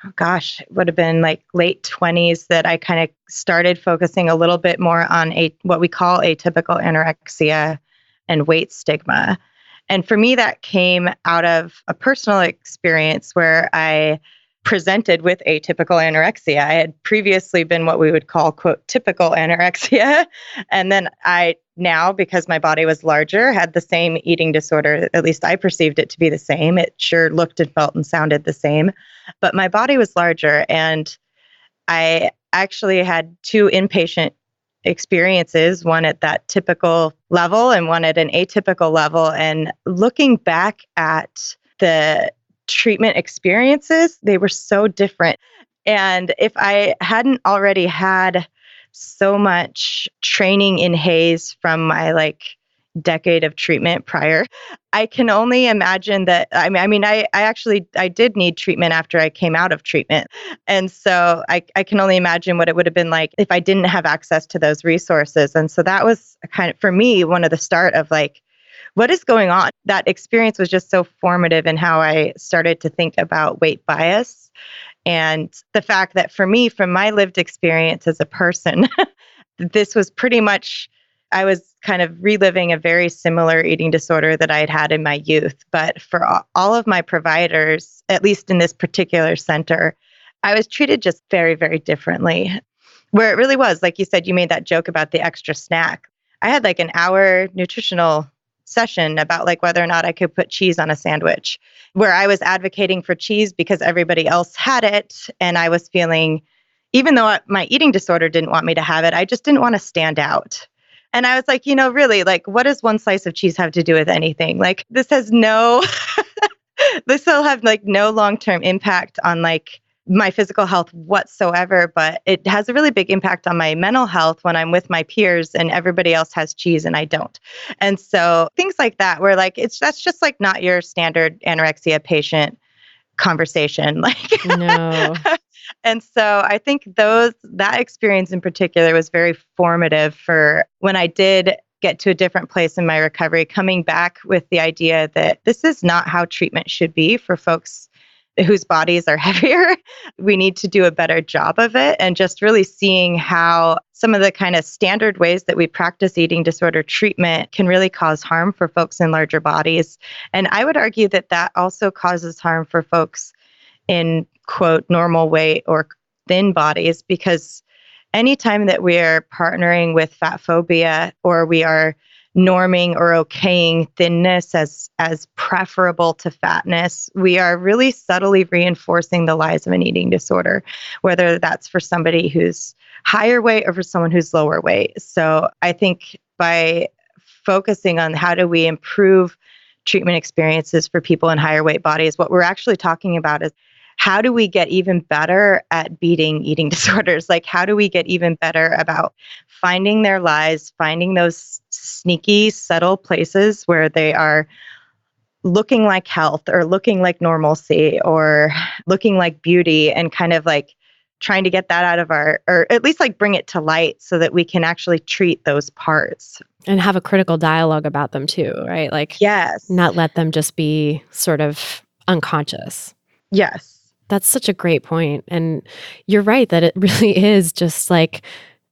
it would have been like late 20s that I kind of started focusing a little bit more on what we call atypical anorexia and weight stigma. And for me, that came out of a personal experience where I presented with atypical anorexia. I had previously been what we would call, quote, typical anorexia. And then now, because my body was larger, had the same eating disorder. At least I perceived it to be the same. It sure looked and felt and sounded the same. But my body was larger. And I actually had two inpatient experiences, one at that typical level and one at an atypical level. And looking back at the treatment experiences, they were so different. And if I hadn't already had so much training in HAES from my decade of treatment prior, I can only imagine that. I did need treatment after I came out of treatment. And so I can only imagine what it would have been like if I didn't have access to those resources. And so that was kind of, for me, one of the start of what is going on? That experience was just so formative in how I started to think about weight bias And the fact that for me, from my lived experience as a person, this was pretty much, I was kind of reliving a very similar eating disorder that I had had in my youth. But for all of my providers, at least in this particular center, I was treated just very, very differently. Where it really was, like you said, you made that joke about the extra snack. I had like an hour nutritional session about like whether or not I could put cheese on a sandwich, where I was advocating for cheese because everybody else had it. And I was feeling, even though my eating disorder didn't want me to have it, I just didn't want to stand out. And I was like, really, like, what does one slice of cheese have to do with anything? Like, this has this will have like no long-term impact on like my physical health whatsoever, but it has a really big impact on my mental health when I'm with my peers and everybody else has cheese and I don't. And so things like that, where like, that's just like not your standard anorexia patient conversation. Like,
No.
And so I think that experience in particular was very formative for when I did get to a different place in my recovery, coming back with the idea that this is not how treatment should be for folks whose bodies are heavier. We need to do a better job of it, and just really seeing how some of the kind of standard ways that we practice eating disorder treatment can really cause harm for folks in larger bodies. And I would argue that that also causes harm for folks in, quote, normal weight or thin bodies, because anytime that we are partnering with fat phobia, or we are norming or okaying thinness as preferable to fatness, we are really subtly reinforcing the lies of an eating disorder, whether that's for somebody who's higher weight or for someone who's lower weight. So I think by focusing on how do we improve treatment experiences for people in higher weight bodies, what we're actually talking about is how do we get even better at beating eating disorders? Like, how do we get even better about finding their lies, finding those sneaky, subtle places where they are looking like health or looking like normalcy or looking like beauty, and kind of like trying to get that out of or at least like bring it to light so that we can actually treat those parts.
And have a critical dialogue about them too, right? Like,
yes,
not let them just be sort of unconscious.
Yes.
That's such a great point. And you're right that it really is just like,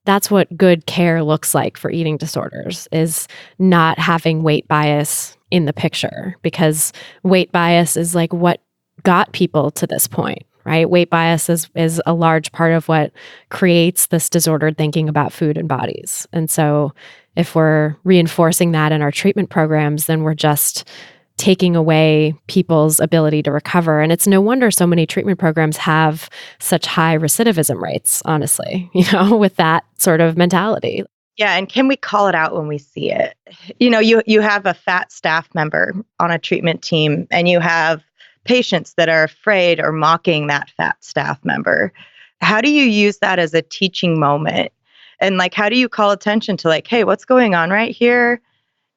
that's what good care looks like for eating disorders, is not having weight bias in the picture, because weight bias is like what got people to this point, right? Weight bias is a large part of what creates this disordered thinking about food and bodies. And so if we're reinforcing that in our treatment programs, then we're just taking away people's ability to recover. And it's no wonder so many treatment programs have such high recidivism rates, honestly, with that sort of mentality.
Yeah. And can we call it out when we see it? You have a fat staff member on a treatment team, and you have patients that are afraid or mocking that fat staff member. How do you use that as a teaching moment? And like, how do you call attention to like, hey, what's going on right here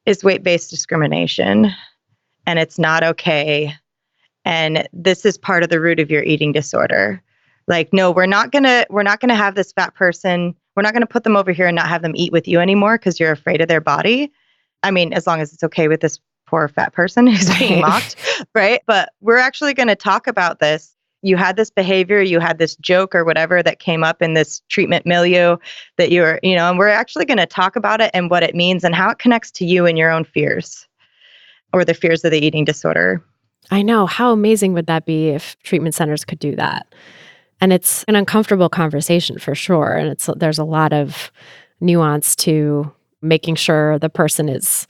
is weight-based discrimination. And it's not okay. And this is part of the root of your eating disorder. Like, no, we're not gonna have this fat person. We're not gonna put them over here and not have them eat with you anymore because you're afraid of their body. I mean, as long as it's okay with this poor fat person who's being mocked, right? But we're actually gonna talk about this. You had this behavior, you had this joke or whatever that came up in this treatment milieu that and we're actually gonna talk about it and what it means and how it connects to you and your own fears, or the fears of the eating disorder.
I know. How amazing would that be if treatment centers could do that? And it's an uncomfortable conversation for sure. And there's a lot of nuance to making sure the person is,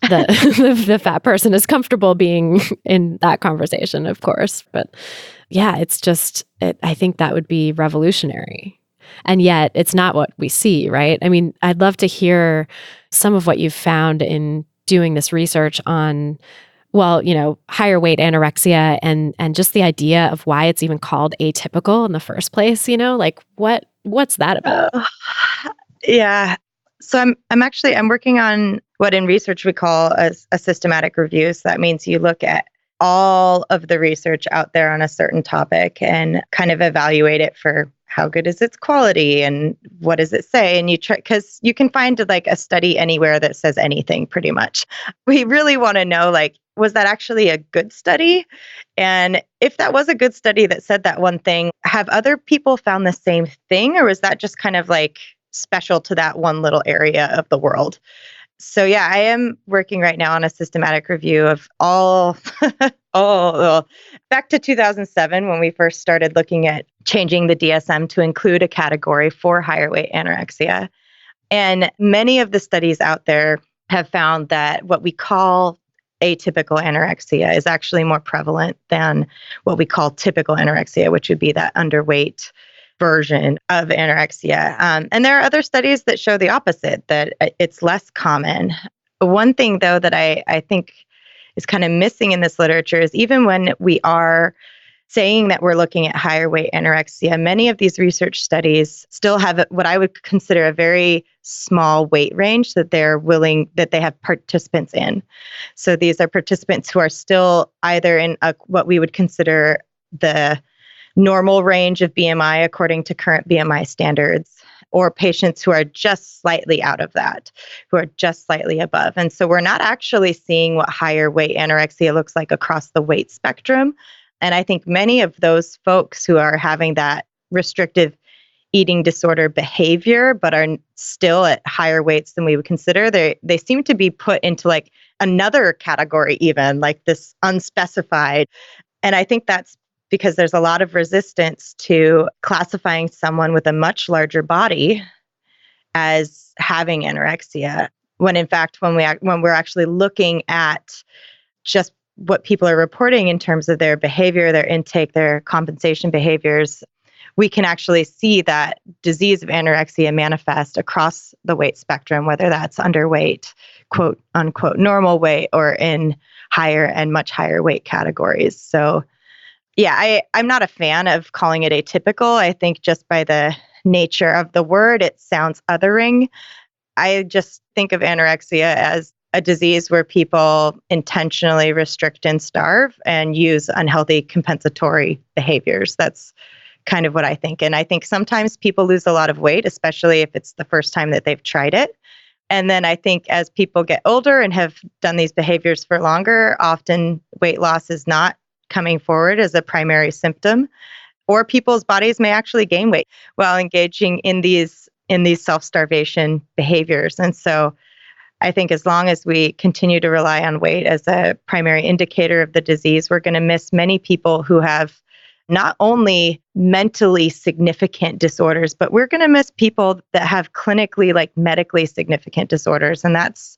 the fat person is comfortable being in that conversation, of course. But yeah, I think that would be revolutionary. And yet it's not what we see, right? I mean, I'd love to hear some of what you've found in doing this research on, higher weight anorexia and just the idea of why it's even called atypical in the first place, like what's that about?
Yeah. So I'm working on what in research we call a systematic review. So that means you look at all of the research out there on a certain topic and kind of evaluate it for how good is its quality and what does it say? And you try, because you can find like a study anywhere that says anything pretty much. We really want to know, like, was that actually a good study? And if that was a good study that said that one thing, have other people found the same thing? Or was that just kind of like special to that one little area of the world? So yeah, I am working right now on a systematic review of all back to 2007 when we first started looking at changing the DSM to include a category for higher weight anorexia. And many of the studies out there have found that what we call atypical anorexia is actually more prevalent than what we call typical anorexia, which would be that underweight version of anorexia. And there are other studies that show the opposite, that it's less common. One thing, though, that I think is kind of missing in this literature is even when we are saying that we're looking at higher weight anorexia, many of these research studies still have what I would consider a very small weight range that they have participants in. So these are participants who are still either in what we would consider the normal range of BMI according to current BMI standards, or patients who are just slightly out of that, who are just slightly above. And so we're not actually seeing what higher weight anorexia looks like across the weight spectrum. And I think many of those folks who are having that restrictive eating disorder behavior, but are still at higher weights than we would consider, they seem to be put into like another category, even like this unspecified. And I think that's because there's a lot of resistance to classifying someone with a much larger body as having anorexia, when in fact, when we're actually looking at just what people are reporting in terms of their behavior, their intake, their compensation behaviors, we can actually see that disease of anorexia manifest across the weight spectrum, whether that's underweight, quote unquote, normal weight, or in higher and much higher weight categories. So yeah, I'm not a fan of calling it atypical. I think just by the nature of the word, it sounds othering. I just think of anorexia as a disease where people intentionally restrict and starve and use unhealthy compensatory behaviors. That's kind of what I think. And I think sometimes people lose a lot of weight, especially if it's the first time that they've tried it. And then I think as people get older and have done these behaviors for longer, often weight loss is not coming forward as a primary symptom, or people's bodies may actually gain weight while engaging in these self-starvation behaviors. And so I think as long as we continue to rely on weight as a primary indicator of the disease, we're going to miss many people who have not only mentally significant disorders, but we're going to miss people that have clinically, like medically significant disorders. And that's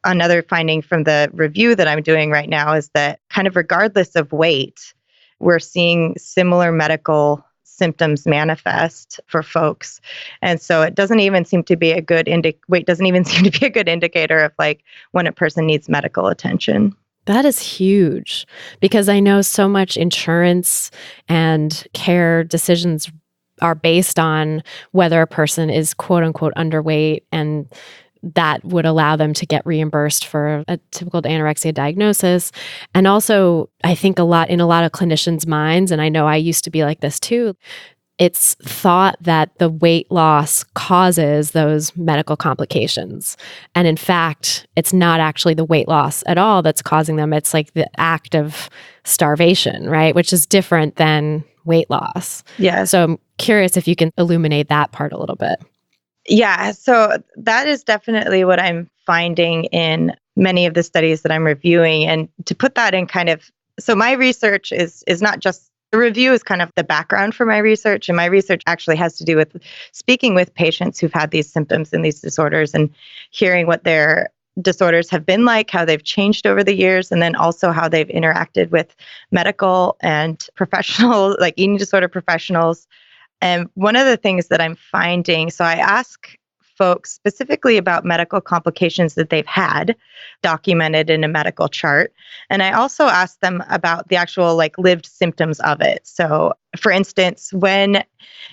another finding from the review that I'm doing right now, is that kind of regardless of weight, we're seeing similar medical symptoms manifest for folks. And so it doesn't even seem to be a good weight doesn't even seem to be a good indicator of like when a person needs medical attention.
That is huge, because I know so much insurance and care decisions are based on whether a person is quote unquote underweight, and that would allow them to get reimbursed for a typical anorexia diagnosis. And also, I think in a lot of clinicians' minds, and I know I used to be like this too, it's thought that the weight loss causes those medical complications. And in fact, it's not actually the weight loss at all that's causing them. It's like the act of starvation, right? Which is different than weight loss.
Yeah.
So I'm curious if you can illuminate that part a little bit.
Yeah, so that is definitely what I'm finding in many of the studies that I'm reviewing. And to put that in kind of, so my research is not just, the review is kind of the background for my research. And my research actually has to do with speaking with patients who've had these symptoms and these disorders and hearing what their disorders have been like, how they've changed over the years, and then also how they've interacted with medical and professional, like eating disorder professionals. And one of the things that I'm finding, so I ask folks specifically about medical complications that they've had documented in a medical chart. And I also ask them about the actual like lived symptoms of it. So for instance, when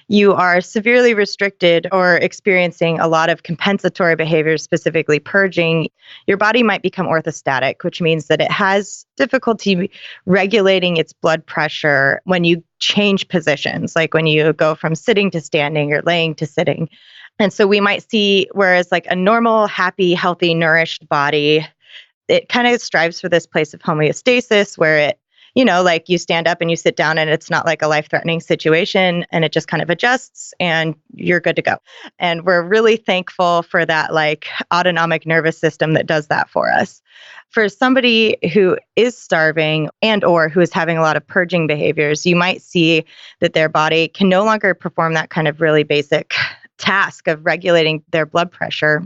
you are severely restricted or experiencing a lot of compensatory behaviors, specifically purging, your body might become orthostatic, which means that it has difficulty regulating its blood pressure when you change positions, like when you go from sitting to standing or laying to sitting. And so we might see, whereas like a normal, happy, healthy, nourished body, it kind of strives for this place of homeostasis where it, like you stand up and you sit down and it's not like a life-threatening situation and it just kind of adjusts and you're good to go. And we're really thankful for that like autonomic nervous system that does that for us. For somebody who is starving and or who is having a lot of purging behaviors, you might see that their body can no longer perform that kind of really basic task of regulating their blood pressure.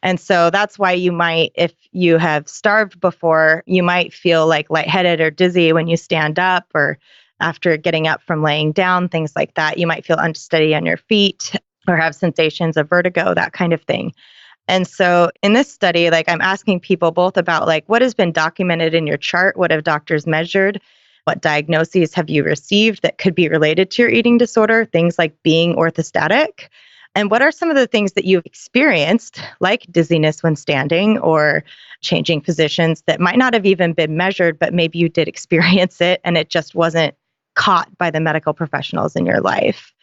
And so that's why you might, if you have starved before, you might feel like lightheaded or dizzy when you stand up or after getting up from laying down, things like that. You might feel unsteady on your feet or have sensations of vertigo, that kind of thing. And so in this study, like I'm asking people both about like what has been documented in your chart, what have doctors measured, what diagnoses have you received that could be related to your eating disorder, things like being orthostatic. And what are some of the things that you've experienced, like dizziness when standing or changing positions that might not have even been measured, but maybe you did experience it and it just wasn't caught by the medical professionals in your life?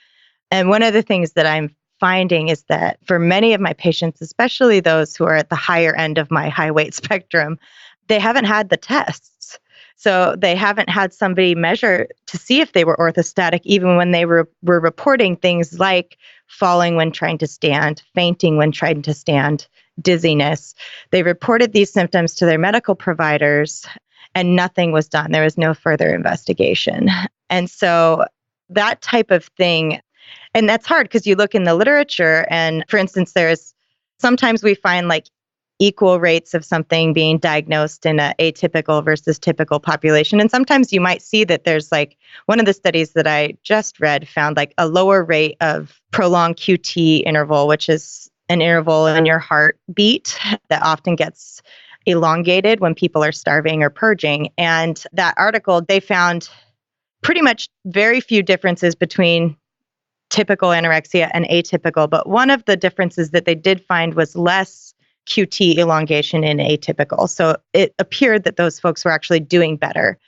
And one of the things that I'm finding is that for many of my patients, especially those who are at the higher end of my high weight spectrum, they haven't had the tests. So they haven't had somebody measure to see if they were orthostatic, even when they were reporting things like falling when trying to stand, fainting when trying to stand, dizziness. They reported these symptoms to their medical providers and nothing was done. There was no further investigation. And so that type of thing, and that's hard because you look in the literature and, for instance, sometimes we find like equal rates of something being diagnosed in an atypical versus typical population. And sometimes you might see that there's like one of the studies that I just read found like a lower rate of prolonged QT interval, which is an interval in your heartbeat that often gets elongated when people are starving or purging. And that article, they found pretty much very few differences between typical anorexia and atypical. But one of the differences that they did find was less QT elongation in atypical. So it appeared that those folks were actually doing better.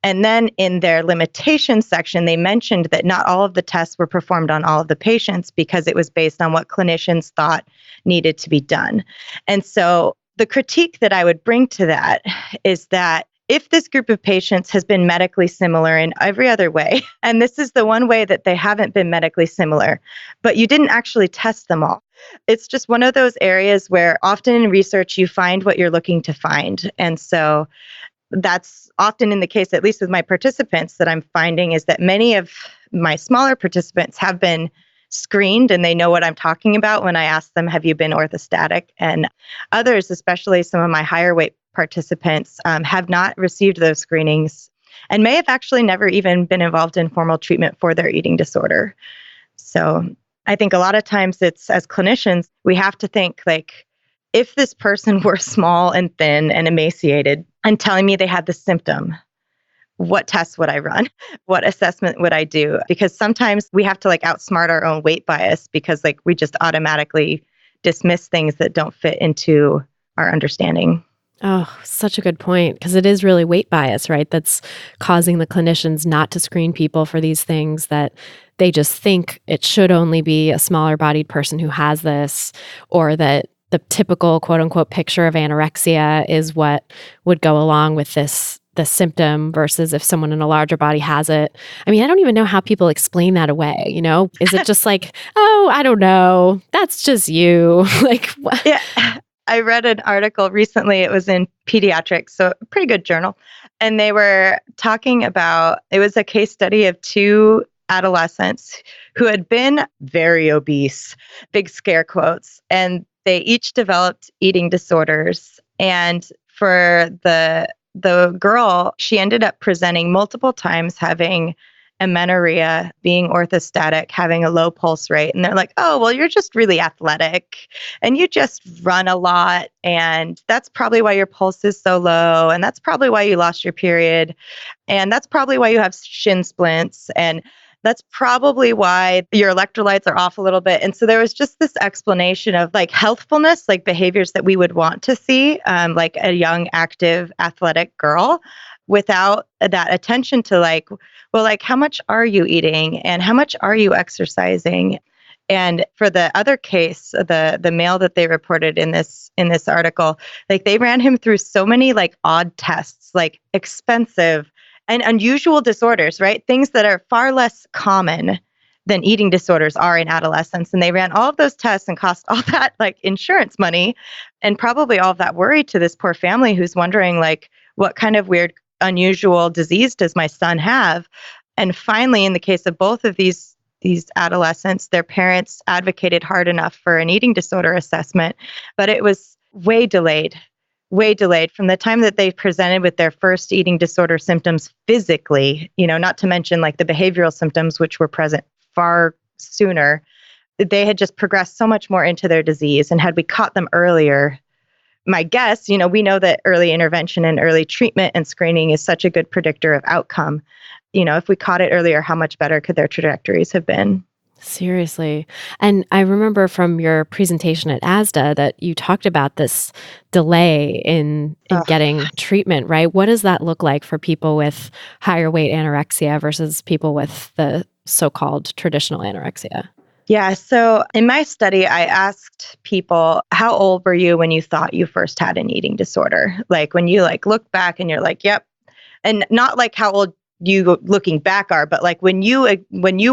And then in their limitations section, they mentioned that not all of the tests were performed on all of the patients because it was based on what clinicians thought needed to be done. And so the critique that I would bring to that is that if this group of patients has been medically similar in every other way, and this is the one way that they haven't been medically similar, but you didn't actually test them all. It's just one of those areas where often in research you find what you're looking to find. And so that's often in the case, at least with my participants, that I'm finding is that many of my smaller participants have been screened and they know what I'm talking about when I ask them, have you been orthostatic? And others, especially some of my higher weight participants, have not received those screenings and may have actually never even been involved in formal treatment for their eating disorder. So I think a lot of times it's, as clinicians, we have to think like, if this person were small and thin and emaciated and telling me they had the symptom, what tests would I run? What assessment would I do? Because sometimes we have to like outsmart our own weight bias because like we just automatically dismiss things that don't fit into our understanding.
Oh, such a good point, because it is really weight bias, right? That's causing the clinicians not to screen people for these things that they just think it should only be a smaller bodied person who has this, or that the typical quote unquote picture of anorexia is what would go along with the symptom versus if someone in a larger body has it. I mean, I don't even know how people explain that away, you know? Is it just like, oh, I don't know, that's just you? Like, what?
Yeah. I read an article recently, it was in Pediatrics, so a pretty good journal. And they were talking about, it was a case study of two adolescents who had been very obese, big scare quotes, and they each developed eating disorders. And for the girl, she ended up presenting multiple times having amenorrhea, being orthostatic, having a low pulse rate. And they're like, oh, well, you're just really athletic and you just run a lot. And that's probably why your pulse is so low. And that's probably why you lost your period. And that's probably why you have shin splints. And That's probably why your electrolytes are off a little bit. And so there was just this explanation of like healthfulness, like behaviors that we would want to see, like a young, active, athletic girl, without that attention to like, well, like how much are you eating and how much are you exercising? And for the other case, the male that they reported in this article, like they ran him through so many like odd tests, like expensive and unusual disorders, right? Things that are far less common than eating disorders are in adolescence. And they ran all of those tests and cost all that like insurance money and probably all of that worry to this poor family who's wondering like, what kind of weird, unusual disease does my son have? And finally, in the case of both of these adolescents, their parents advocated hard enough for an eating disorder assessment, but it was way delayed from the time that they presented with their first eating disorder symptoms physically, not to mention like the behavioral symptoms, which were present far sooner. They had just progressed so much more into their disease. And had we caught them earlier, my guess, we know that early intervention and early treatment and screening is such a good predictor of outcome. If we caught it earlier, how much better could their trajectories have been?
Seriously. And I remember from your presentation at ASDA that you talked about this delay in getting treatment, right? What does that look like for people with higher weight anorexia versus people with the so-called traditional anorexia?
Yeah. So in my study, I asked people, how old were you when you thought you first had an eating disorder? Like when you like look back and you're like, yep. And not like how old you looking back are, but like when you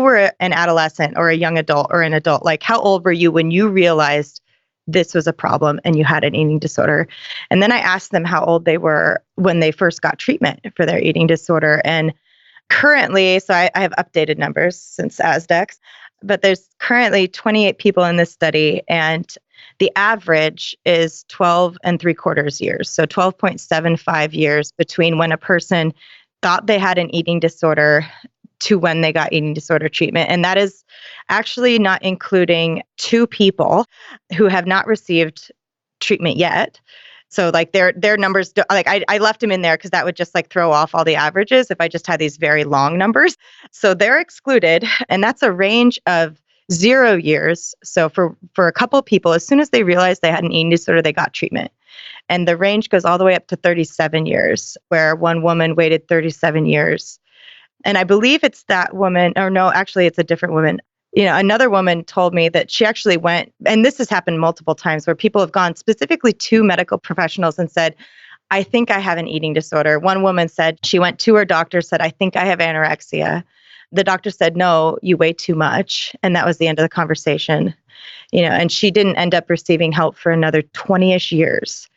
were an adolescent or a young adult or an adult, like how old were you when you realized this was a problem and you had an eating disorder? And then I asked them how old they were when they first got treatment for their eating disorder. And currently, so I have updated numbers since ASDEX, but there's currently 28 people in this study, and the average is 12 3/4 years. So 12.75 years between when a person thought they had an eating disorder to when they got eating disorder treatment. And that is actually not including 2 people who have not received treatment yet. So like their numbers, like I left them in there because that would just like throw off all the averages if I just had these very long numbers. So they're excluded. And that's a range of 0 years. So for a couple of people, as soon as they realized they had an eating disorder, they got treatment. And the range goes all the way up to 37 years, where one woman waited 37 years. And I believe it's that woman, or no, actually it's a different woman. Another woman told me that she actually went, and this has happened multiple times, where people have gone specifically to medical professionals and said, I think I have an eating disorder. One woman said she went to her doctor, said, I think I have anorexia. The doctor said, no, you weigh too much. And that was the end of the conversation. And she didn't end up receiving help for another 20-ish years.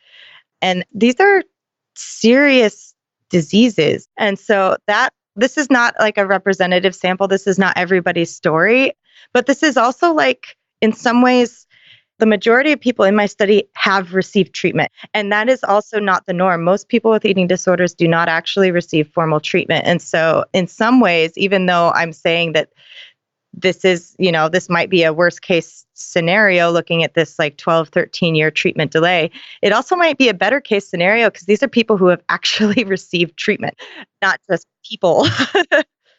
And these are serious diseases. And so this is not like a representative sample. This is not everybody's story. But this is also like, in some ways, the majority of people in my study have received treatment. And that is also not the norm. Most people with eating disorders do not actually receive formal treatment. And so in some ways, even though I'm saying that this is, this might be a worst case scenario looking at this like 12, 13-year treatment delay, it also might be a better case scenario because these are people who have actually received treatment, not just people.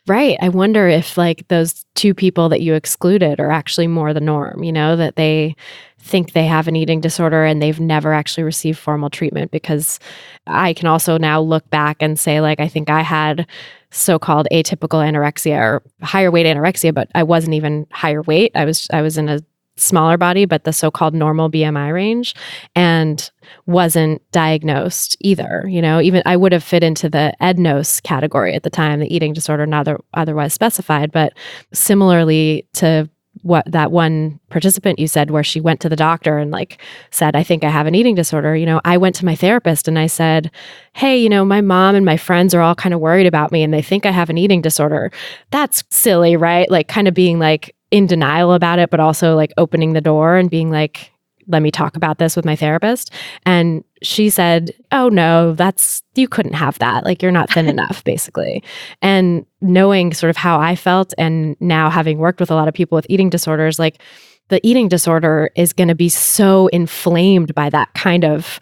Right. I wonder if like those 2 people that you excluded are actually more the norm, that they think they have an eating disorder and they've never actually received formal treatment. Because I can also now look back and say, like, I think I had so-called atypical anorexia or higher weight anorexia, but I wasn't even higher weight. I was in a smaller body, but the so-called normal BMI range, and wasn't diagnosed either. Even I would have fit into the EDNOS category at the time, the eating disorder not otherwise specified. But similarly to what that one participant you said, where she went to the doctor and like said, I think I have an eating disorder. I went to my therapist and I said, hey, my mom and my friends are all kind of worried about me and they think I have an eating disorder. That's silly, right? Like kind of being like in denial about it, but also like opening the door and being like, let me talk about this with my therapist. And she said, oh no, you couldn't have that. Like you're not thin enough, basically. And knowing sort of how I felt, and now having worked with a lot of people with eating disorders, like the eating disorder is going to be so inflamed by that kind of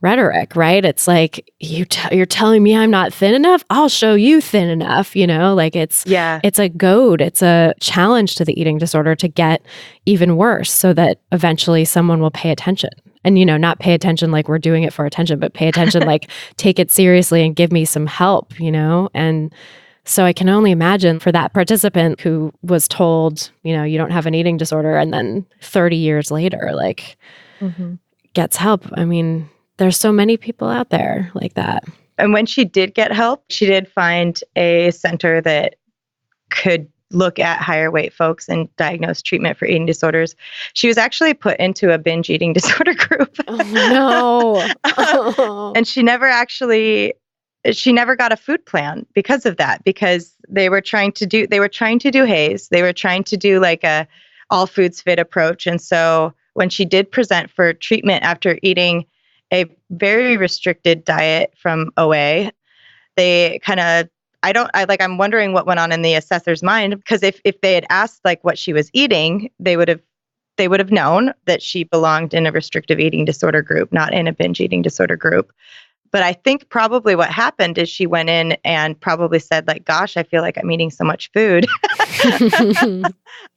rhetoric, right? It's like you're telling me I'm not thin enough. I'll show you thin enough. Like it's a goad. It's a challenge to the eating disorder to get even worse, so that eventually someone will pay attention. And not pay attention like we're doing it for attention, but pay attention like take it seriously and give me some help. And so I can only imagine for that participant who was told, you don't have an eating disorder, and then 30 years later, like gets help. I mean, there's so many people out there like that.
And when she did get help, she did find a center that could look at higher weight folks and diagnose treatment for eating disorders. She was actually put into a binge eating disorder group.
Oh, no.
And she never got a food plan because of that, because they were trying to do HAES. They were trying to do like a all foods fit approach. And so when she did present for treatment after eating a very restricted diet from OA, they kind of, I'm wondering what went on in the assessor's mind, because if they had asked like what she was eating, they would have known that she belonged in a restrictive eating disorder group, not in a binge eating disorder group. But I think probably what happened is she went in and probably said like, gosh, I feel like I'm eating so much food.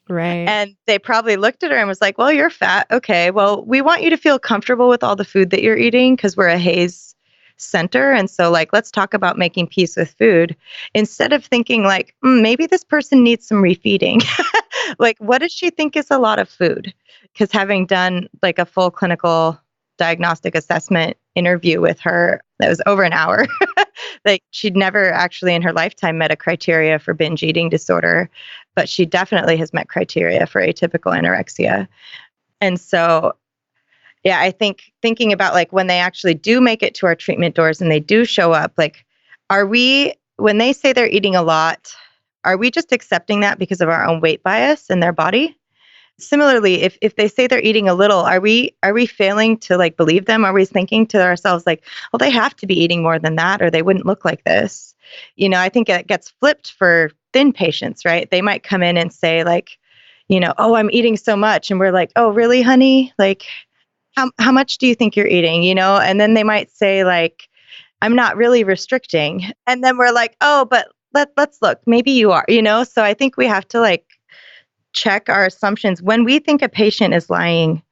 Right.
And they probably looked at her and was like, well, you're fat. Okay, well, we want you to feel comfortable with all the food that you're eating because we're a HAES center. And so like, let's talk about making peace with food instead of thinking like, maybe this person needs some refeeding. Like, what does she think is a lot of food? Because having done like a full clinical diagnostic assessment interview with her that was over an hour, like she'd never actually in her lifetime met a criteria for binge eating disorder, but she definitely has met criteria for atypical anorexia. And so yeah, I think thinking about like when they actually do make it to our treatment doors and they do show up, like, when they say they're eating a lot, are we just accepting that because of our own weight bias in their body? Similarly, if they say they're eating a little, are we failing to like believe them? Are we thinking to ourselves like, well, they have to be eating more than that or they wouldn't look like this? I think it gets flipped for thin patients, right? They might come in and say like, oh, I'm eating so much. And we're like, oh, really, honey? Like, how much do you think you're eating? And then they might say like, I'm not really restricting. And then we're like, oh, but let's look, maybe you are, So I think we have to like check our assumptions. When we think a patient is lying,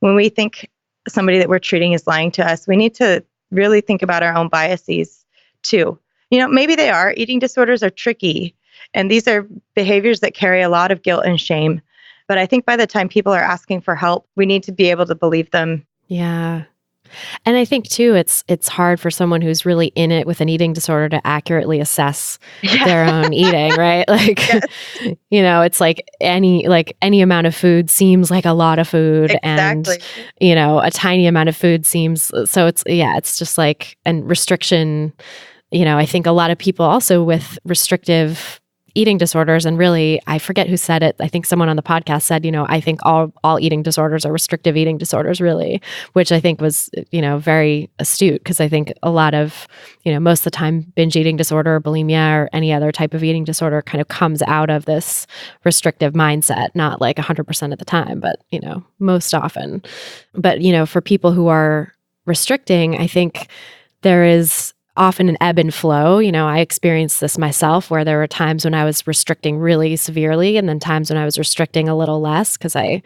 when we think somebody that we're treating is lying to us, we need to really think about our own biases too. Maybe they are. Eating disorders are tricky. And these are behaviors that carry a lot of guilt and shame. But I think by the time people are asking for help, we need to be able to believe them.
Yeah. And I think too, it's hard for someone who's really in it with an eating disorder to accurately assess their own eating, right? Like, it's like any amount of food seems like a lot of food.
Exactly.
And, a tiny amount of food seems, so it's just like, and restriction, I think a lot of people also with restrictive eating disorders, and really, I forget who said it. I think someone on the podcast said, I think all eating disorders are restrictive eating disorders, really, which I think was, very astute, because I think a lot of, most of the time, binge eating disorder, or bulimia, or any other type of eating disorder kind of comes out of this restrictive mindset, not like 100% of the time, but, most often. But, for people who are restricting, I think there is often an ebb and flow. I experienced this myself where there were times when I was restricting really severely and then times when I was restricting a little less because I,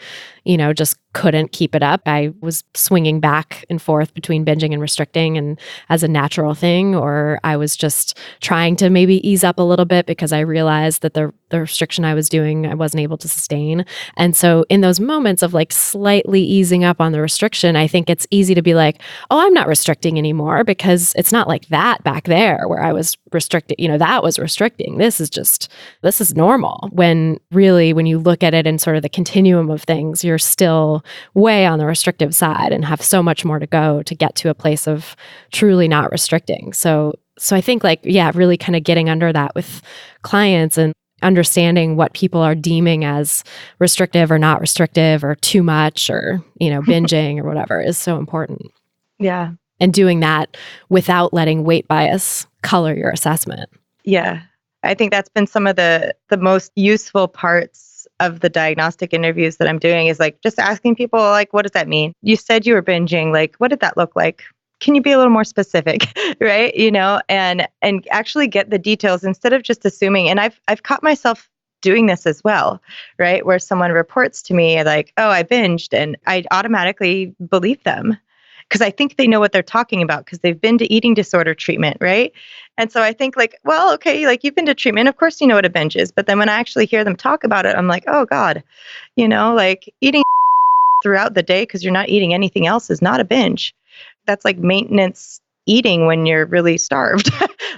just couldn't keep it up. I was swinging back and forth between binging and restricting and as a natural thing, or I was just trying to maybe ease up a little bit because I realized that the restriction I was doing, I wasn't able to sustain. And so in those moments of like slightly easing up on the restriction, I think it's easy to be like, oh, I'm not restricting anymore because it's not like that back there where I was restricted, that was restricting. This is normal. When really, when you look at it in sort of the continuum of things, you're still way on the restrictive side and have so much more to go to get to a place of truly not restricting. So I think really kind of getting under that with clients and understanding what people are deeming as restrictive or not restrictive or too much or, binging or whatever is so important.
Yeah.
And doing that without letting weight bias color your assessment.
Yeah. I think that's been some of the most useful parts of the diagnostic interviews that I'm doing is like just asking people like, what does that mean? You said you were binging. Like, what did that look like? can you be a little more specific, right? And actually get the details instead of just assuming. And I've caught myself doing this as well, right? Where someone reports to me like, oh, I binged, and I automatically believe them because I think they know what they're talking about because they've been to eating disorder treatment, right? And so I think like, well, okay, like you've been to treatment, of course you know what a binge is. But then when I actually hear them talk about it, I'm like, oh God, like eating throughout the day because you're not eating anything else is not a binge. That's like maintenance eating when you're really starved.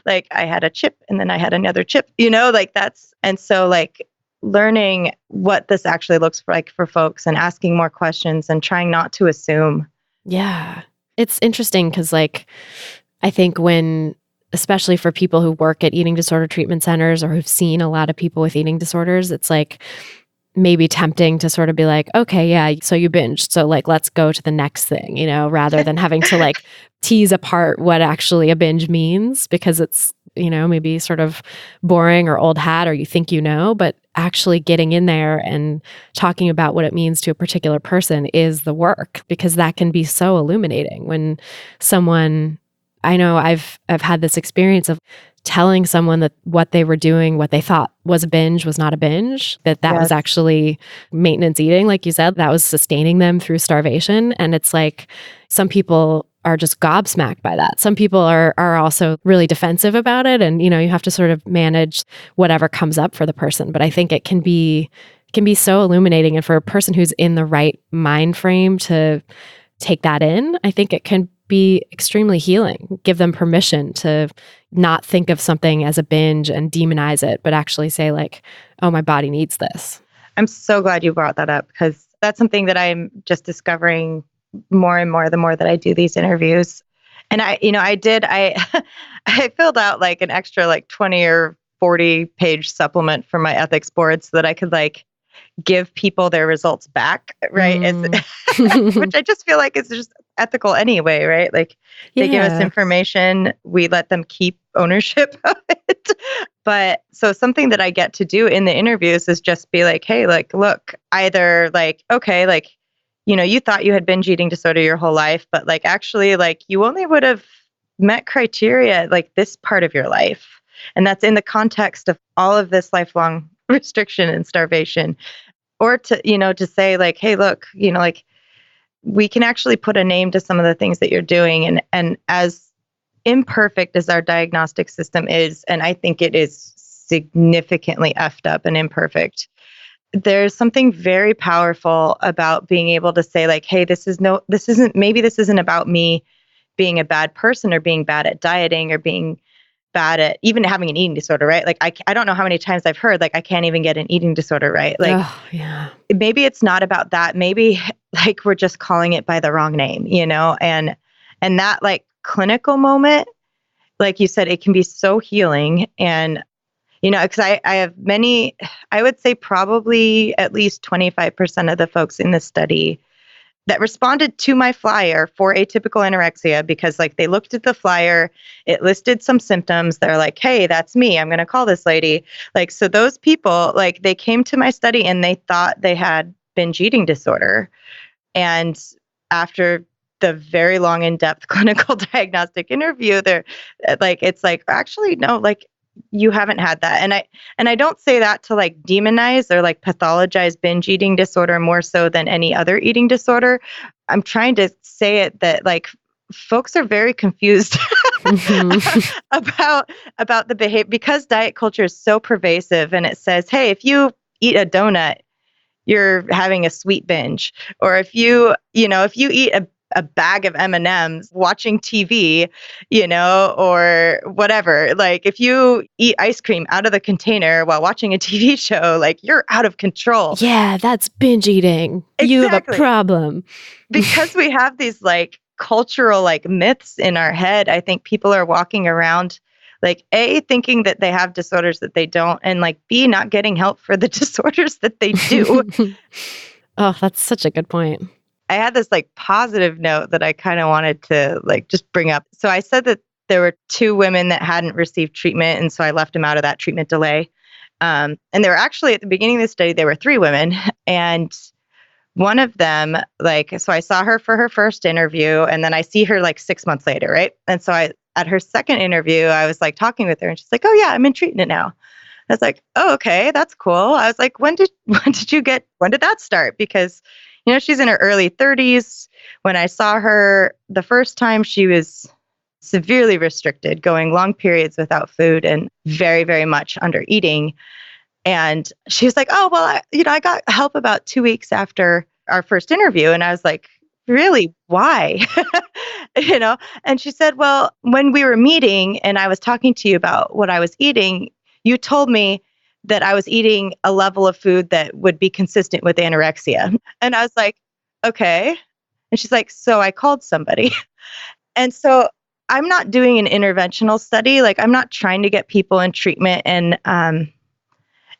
Like I had a chip and then I had another chip, like that's, and so like learning what this actually looks like for folks and asking more questions and trying not to assume.
Yeah. It's interesting because like, I think especially for people who work at eating disorder treatment centers or who've seen a lot of people with eating disorders, it's like maybe tempting to sort of be like, okay, yeah, so you binged. So like, let's go to the next thing, rather than having to like tease apart what actually a binge means because it's, maybe sort of boring or old hat or you think but actually getting in there and talking about what it means to a particular person is the work because that can be so illuminating when someone, I know I've had this experience of telling someone that what they were doing, what they thought was a binge was not a binge, that yes. was actually maintenance eating, like you said, that was sustaining them through starvation. And it's like some people are just gobsmacked by that. Some people are also really defensive about it. And, you have to sort of manage whatever comes up for the person. But I think it can be so illuminating. And for a person who's in the right mind frame to take that in, I think it can be extremely healing. Give them permission to not think of something as a binge and demonize it, but actually say like, oh, my body needs this.
I'm so glad you brought that up because that's something that I'm just discovering more and more the more that I do these interviews. And I filled out like an extra like 20 or 40 page supplement for my ethics board so that I could like give people their results back, right? Which I just feel like is just ethical anyway, right? Like they give us information, we let them keep ownership of it. But so something that I get to do in the interviews is just be like, hey, like, look, either like, okay, like, you thought you had binge eating disorder your whole life, but like actually like you only would have met criteria like this part of your life. And that's in the context of all of this lifelong restriction and starvation. Or to, to say like, hey, look, like we can actually put a name to some of the things that you're doing. And as imperfect as our diagnostic system is, and I think it is significantly effed up and imperfect, there's something very powerful about being able to say like, hey, this isn't about me being a bad person or being bad at dieting or being bad at even having an eating disorder, right? Like I don't know how many times I've heard like I can't even get an eating disorder, right? Like maybe it's not about that. Maybe like we're just calling it by the wrong name, and that like clinical moment, like you said, it can be so healing. And because I have I would say probably at least 25% of the folks in this study that responded to my flyer for atypical anorexia because like they looked at the flyer, it listed some symptoms. They're like, hey, that's me. I'm going to call this lady. Like, so those people, like they came to my study and they thought they had binge eating disorder. And after the very long in-depth clinical diagnostic interview, they're like, it's like, actually, no, like you haven't had that. And I don't say that to like demonize or like pathologize binge eating disorder more so than any other eating disorder. I'm trying to say it that like folks are very confused about the behavior because diet culture is so pervasive and it says, hey, if you eat a donut, you're having a sweet binge. Or if you eat a bag of M&Ms watching TV, or whatever. Like if you eat ice cream out of the container while watching a TV show, like you're out of control.
Yeah, that's binge eating. Exactly. You have a problem.
Because we have these like cultural like myths in our head, I think people are walking around like A, thinking that they have disorders that they don't, and like B, not getting help for the disorders that they do.
Oh, that's such a good point.
I had this like positive note that I kind of wanted to like just bring up. So I said that there were 2 women that hadn't received treatment. And so I left them out of that treatment delay. And there were actually at the beginning of the study, there were 3 women. And one of them, so I saw her for her first interview, and then I see her 6 months later, right? And so at her second interview, I was talking with her, and she's like, "Oh yeah, I'm in treatment now." I was like, "Oh, okay, that's cool." I was like, when did that start? Because, she's in her early 30s. When I saw her the first time, she was severely restricted, going long periods without food and very, very much under eating. And she was like, "Oh, well, I got help about 2 weeks after our first interview." And I was like, "Really? Why?" And she said, "Well, when we were meeting and I was talking to you about what I was eating, you told me that I was eating a level of food that would be consistent with anorexia." And I was like, "Okay." And she's like, "So I called somebody." And so I'm not doing an interventional study. I'm not trying to get people in treatment.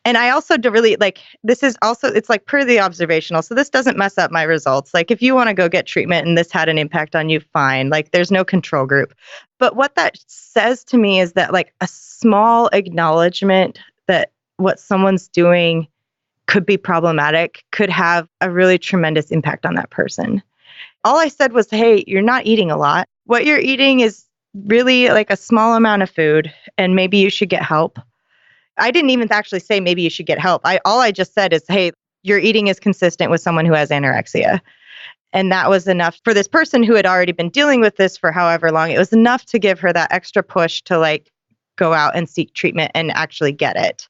And I also do really this is also, it's per the observational. So this doesn't mess up my results. If you want to go get treatment and this had an impact on you, fine. There's no control group. But what that says to me is that a small acknowledgement that what someone's doing could be problematic could have a really tremendous impact on that person. All I said was, "Hey, you're not eating a lot. What you're eating is really a small amount of food, and maybe you should get help." I didn't even actually say maybe you should get help. All I just said is, "Hey, your eating is consistent with someone who has anorexia." And that was enough for this person who had already been dealing with this for however long. It was enough to give her that extra push to go out and seek treatment and actually get it.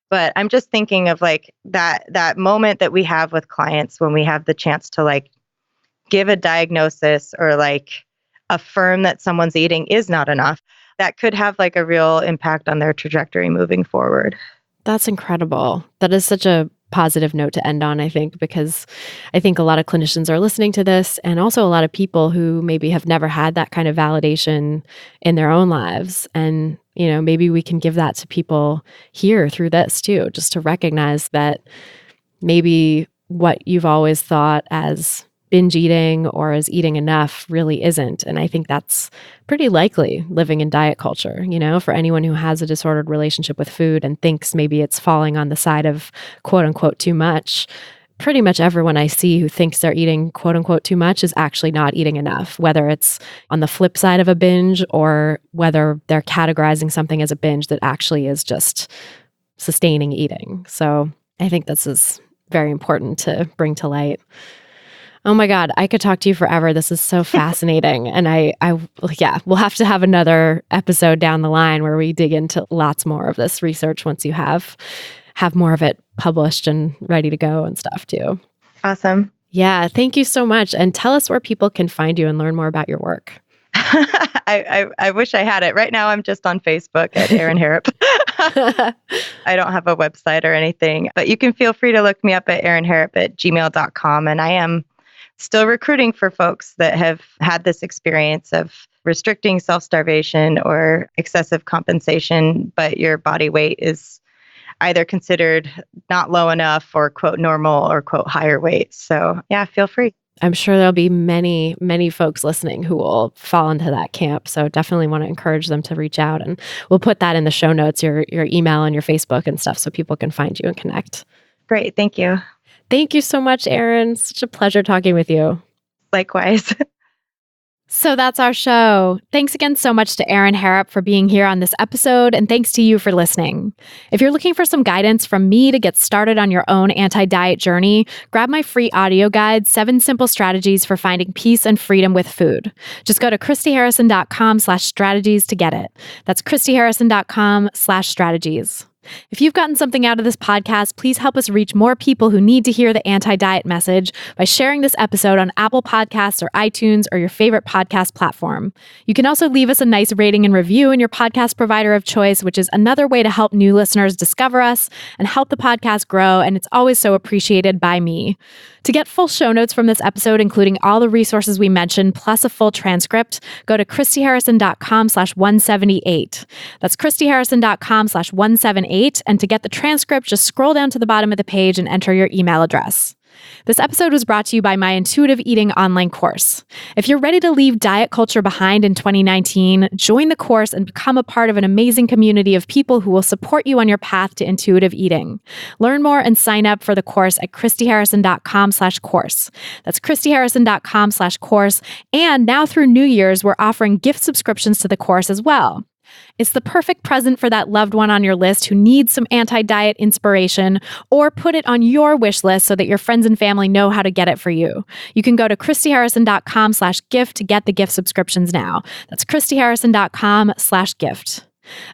But I'm just thinking of that moment that we have with clients when we have the chance to give a diagnosis or affirm that someone's eating is not enough. That could have a real impact on their trajectory moving forward.
That's incredible. That is such a positive note to end on, I think, because I think a lot of clinicians are listening to this, and also a lot of people who maybe have never had that kind of validation in their own lives. And, maybe we can give that to people here through this too, just to recognize that maybe what you've always thought as binge eating or as eating enough really isn't. And I think that's pretty likely living in diet culture, for anyone who has a disordered relationship with food and thinks maybe it's falling on the side of quote unquote too much. Pretty much everyone I see who thinks they're eating quote unquote too much is actually not eating enough, whether it's on the flip side of a binge or whether they're categorizing something as a binge that actually is just sustaining eating. So I think this is very important to bring to light. Oh my God, I could talk to you forever. This is so fascinating. And we'll have to have another episode down the line where we dig into lots more of this research once you have more of it published and ready to go and stuff too.
Awesome.
Yeah, thank you so much. And tell us where people can find you and learn more about your work.
I wish I had it. Right now, I'm just on Facebook at Erin Harrop. I don't have a website or anything, but you can feel free to look me up at erinharrop@gmail.com. And I am still recruiting for folks that have had this experience of restricting self-starvation or excessive compensation, but your body weight is either considered not low enough or quote normal or quote higher weight. So yeah, feel free.
I'm sure there'll be many, many folks listening who will fall into that camp. So definitely want to encourage them to reach out, and we'll put that in the show notes, your email and your Facebook and stuff, so people can find you and connect.
Great. Thank you.
Thank you so much, Erin. Such a pleasure talking with you.
Likewise.
So that's our show. Thanks again so much to Erin Harrop for being here on this episode, and thanks to you for listening. If you're looking for some guidance from me to get started on your own anti-diet journey, grab my free audio guide, 7 Simple Strategies for Finding Peace and Freedom with Food. Just go to christyharrison.com/strategies to get it. That's christyharrison.com/strategies. If you've gotten something out of this podcast, please help us reach more people who need to hear the anti-diet message by sharing this episode on Apple Podcasts or iTunes or your favorite podcast platform. You can also leave us a nice rating and review in your podcast provider of choice, which is another way to help new listeners discover us and help the podcast grow, and it's always so appreciated by me. To get full show notes from this episode, including all the resources we mentioned, plus a full transcript, go to christyharrison.com/178. That's christyharrison.com/178. 8. And to get the transcript, just scroll down to the bottom of the page and enter your email address. This episode was brought to you by my intuitive eating online course. If you're ready to leave diet culture behind in 2019, join the course and become a part of an amazing community of people who will support you on your path to intuitive eating. Learn more and sign up for the course at christyharrison.com/course. That's christyharrison.com/course. And now through New Year's, we're offering gift subscriptions to the course as well. It's the perfect present for that loved one on your list who needs some anti-diet inspiration, or put it on your wish list so that your friends and family know how to get it for you. You can go to christyharrison.com/gift to get the gift subscriptions now. That's christyharrison.com/gift.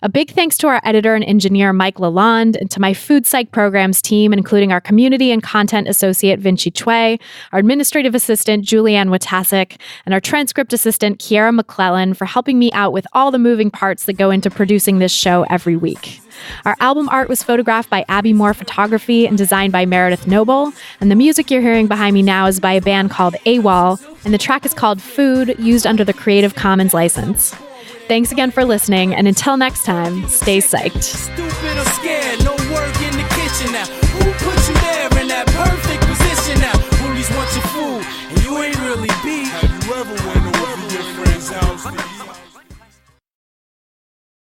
A big thanks to our editor and engineer, Mike Lalonde, and to my Food Psych programs team, including our community and content associate, Vinci Chue, our administrative assistant, Julianne Watasik, and our transcript assistant, Kiara McClellan, for helping me out with all the moving parts that go into producing this show every week. Our album art was photographed by Abby Moore Photography and designed by Meredith Noble, and the music you're hearing behind me now is by a band called AWOL, and the track is called Food, used under the Creative Commons license. Thanks again for listening, and until next time, stay psyched.
Stupid or scared, no work in the kitchen now.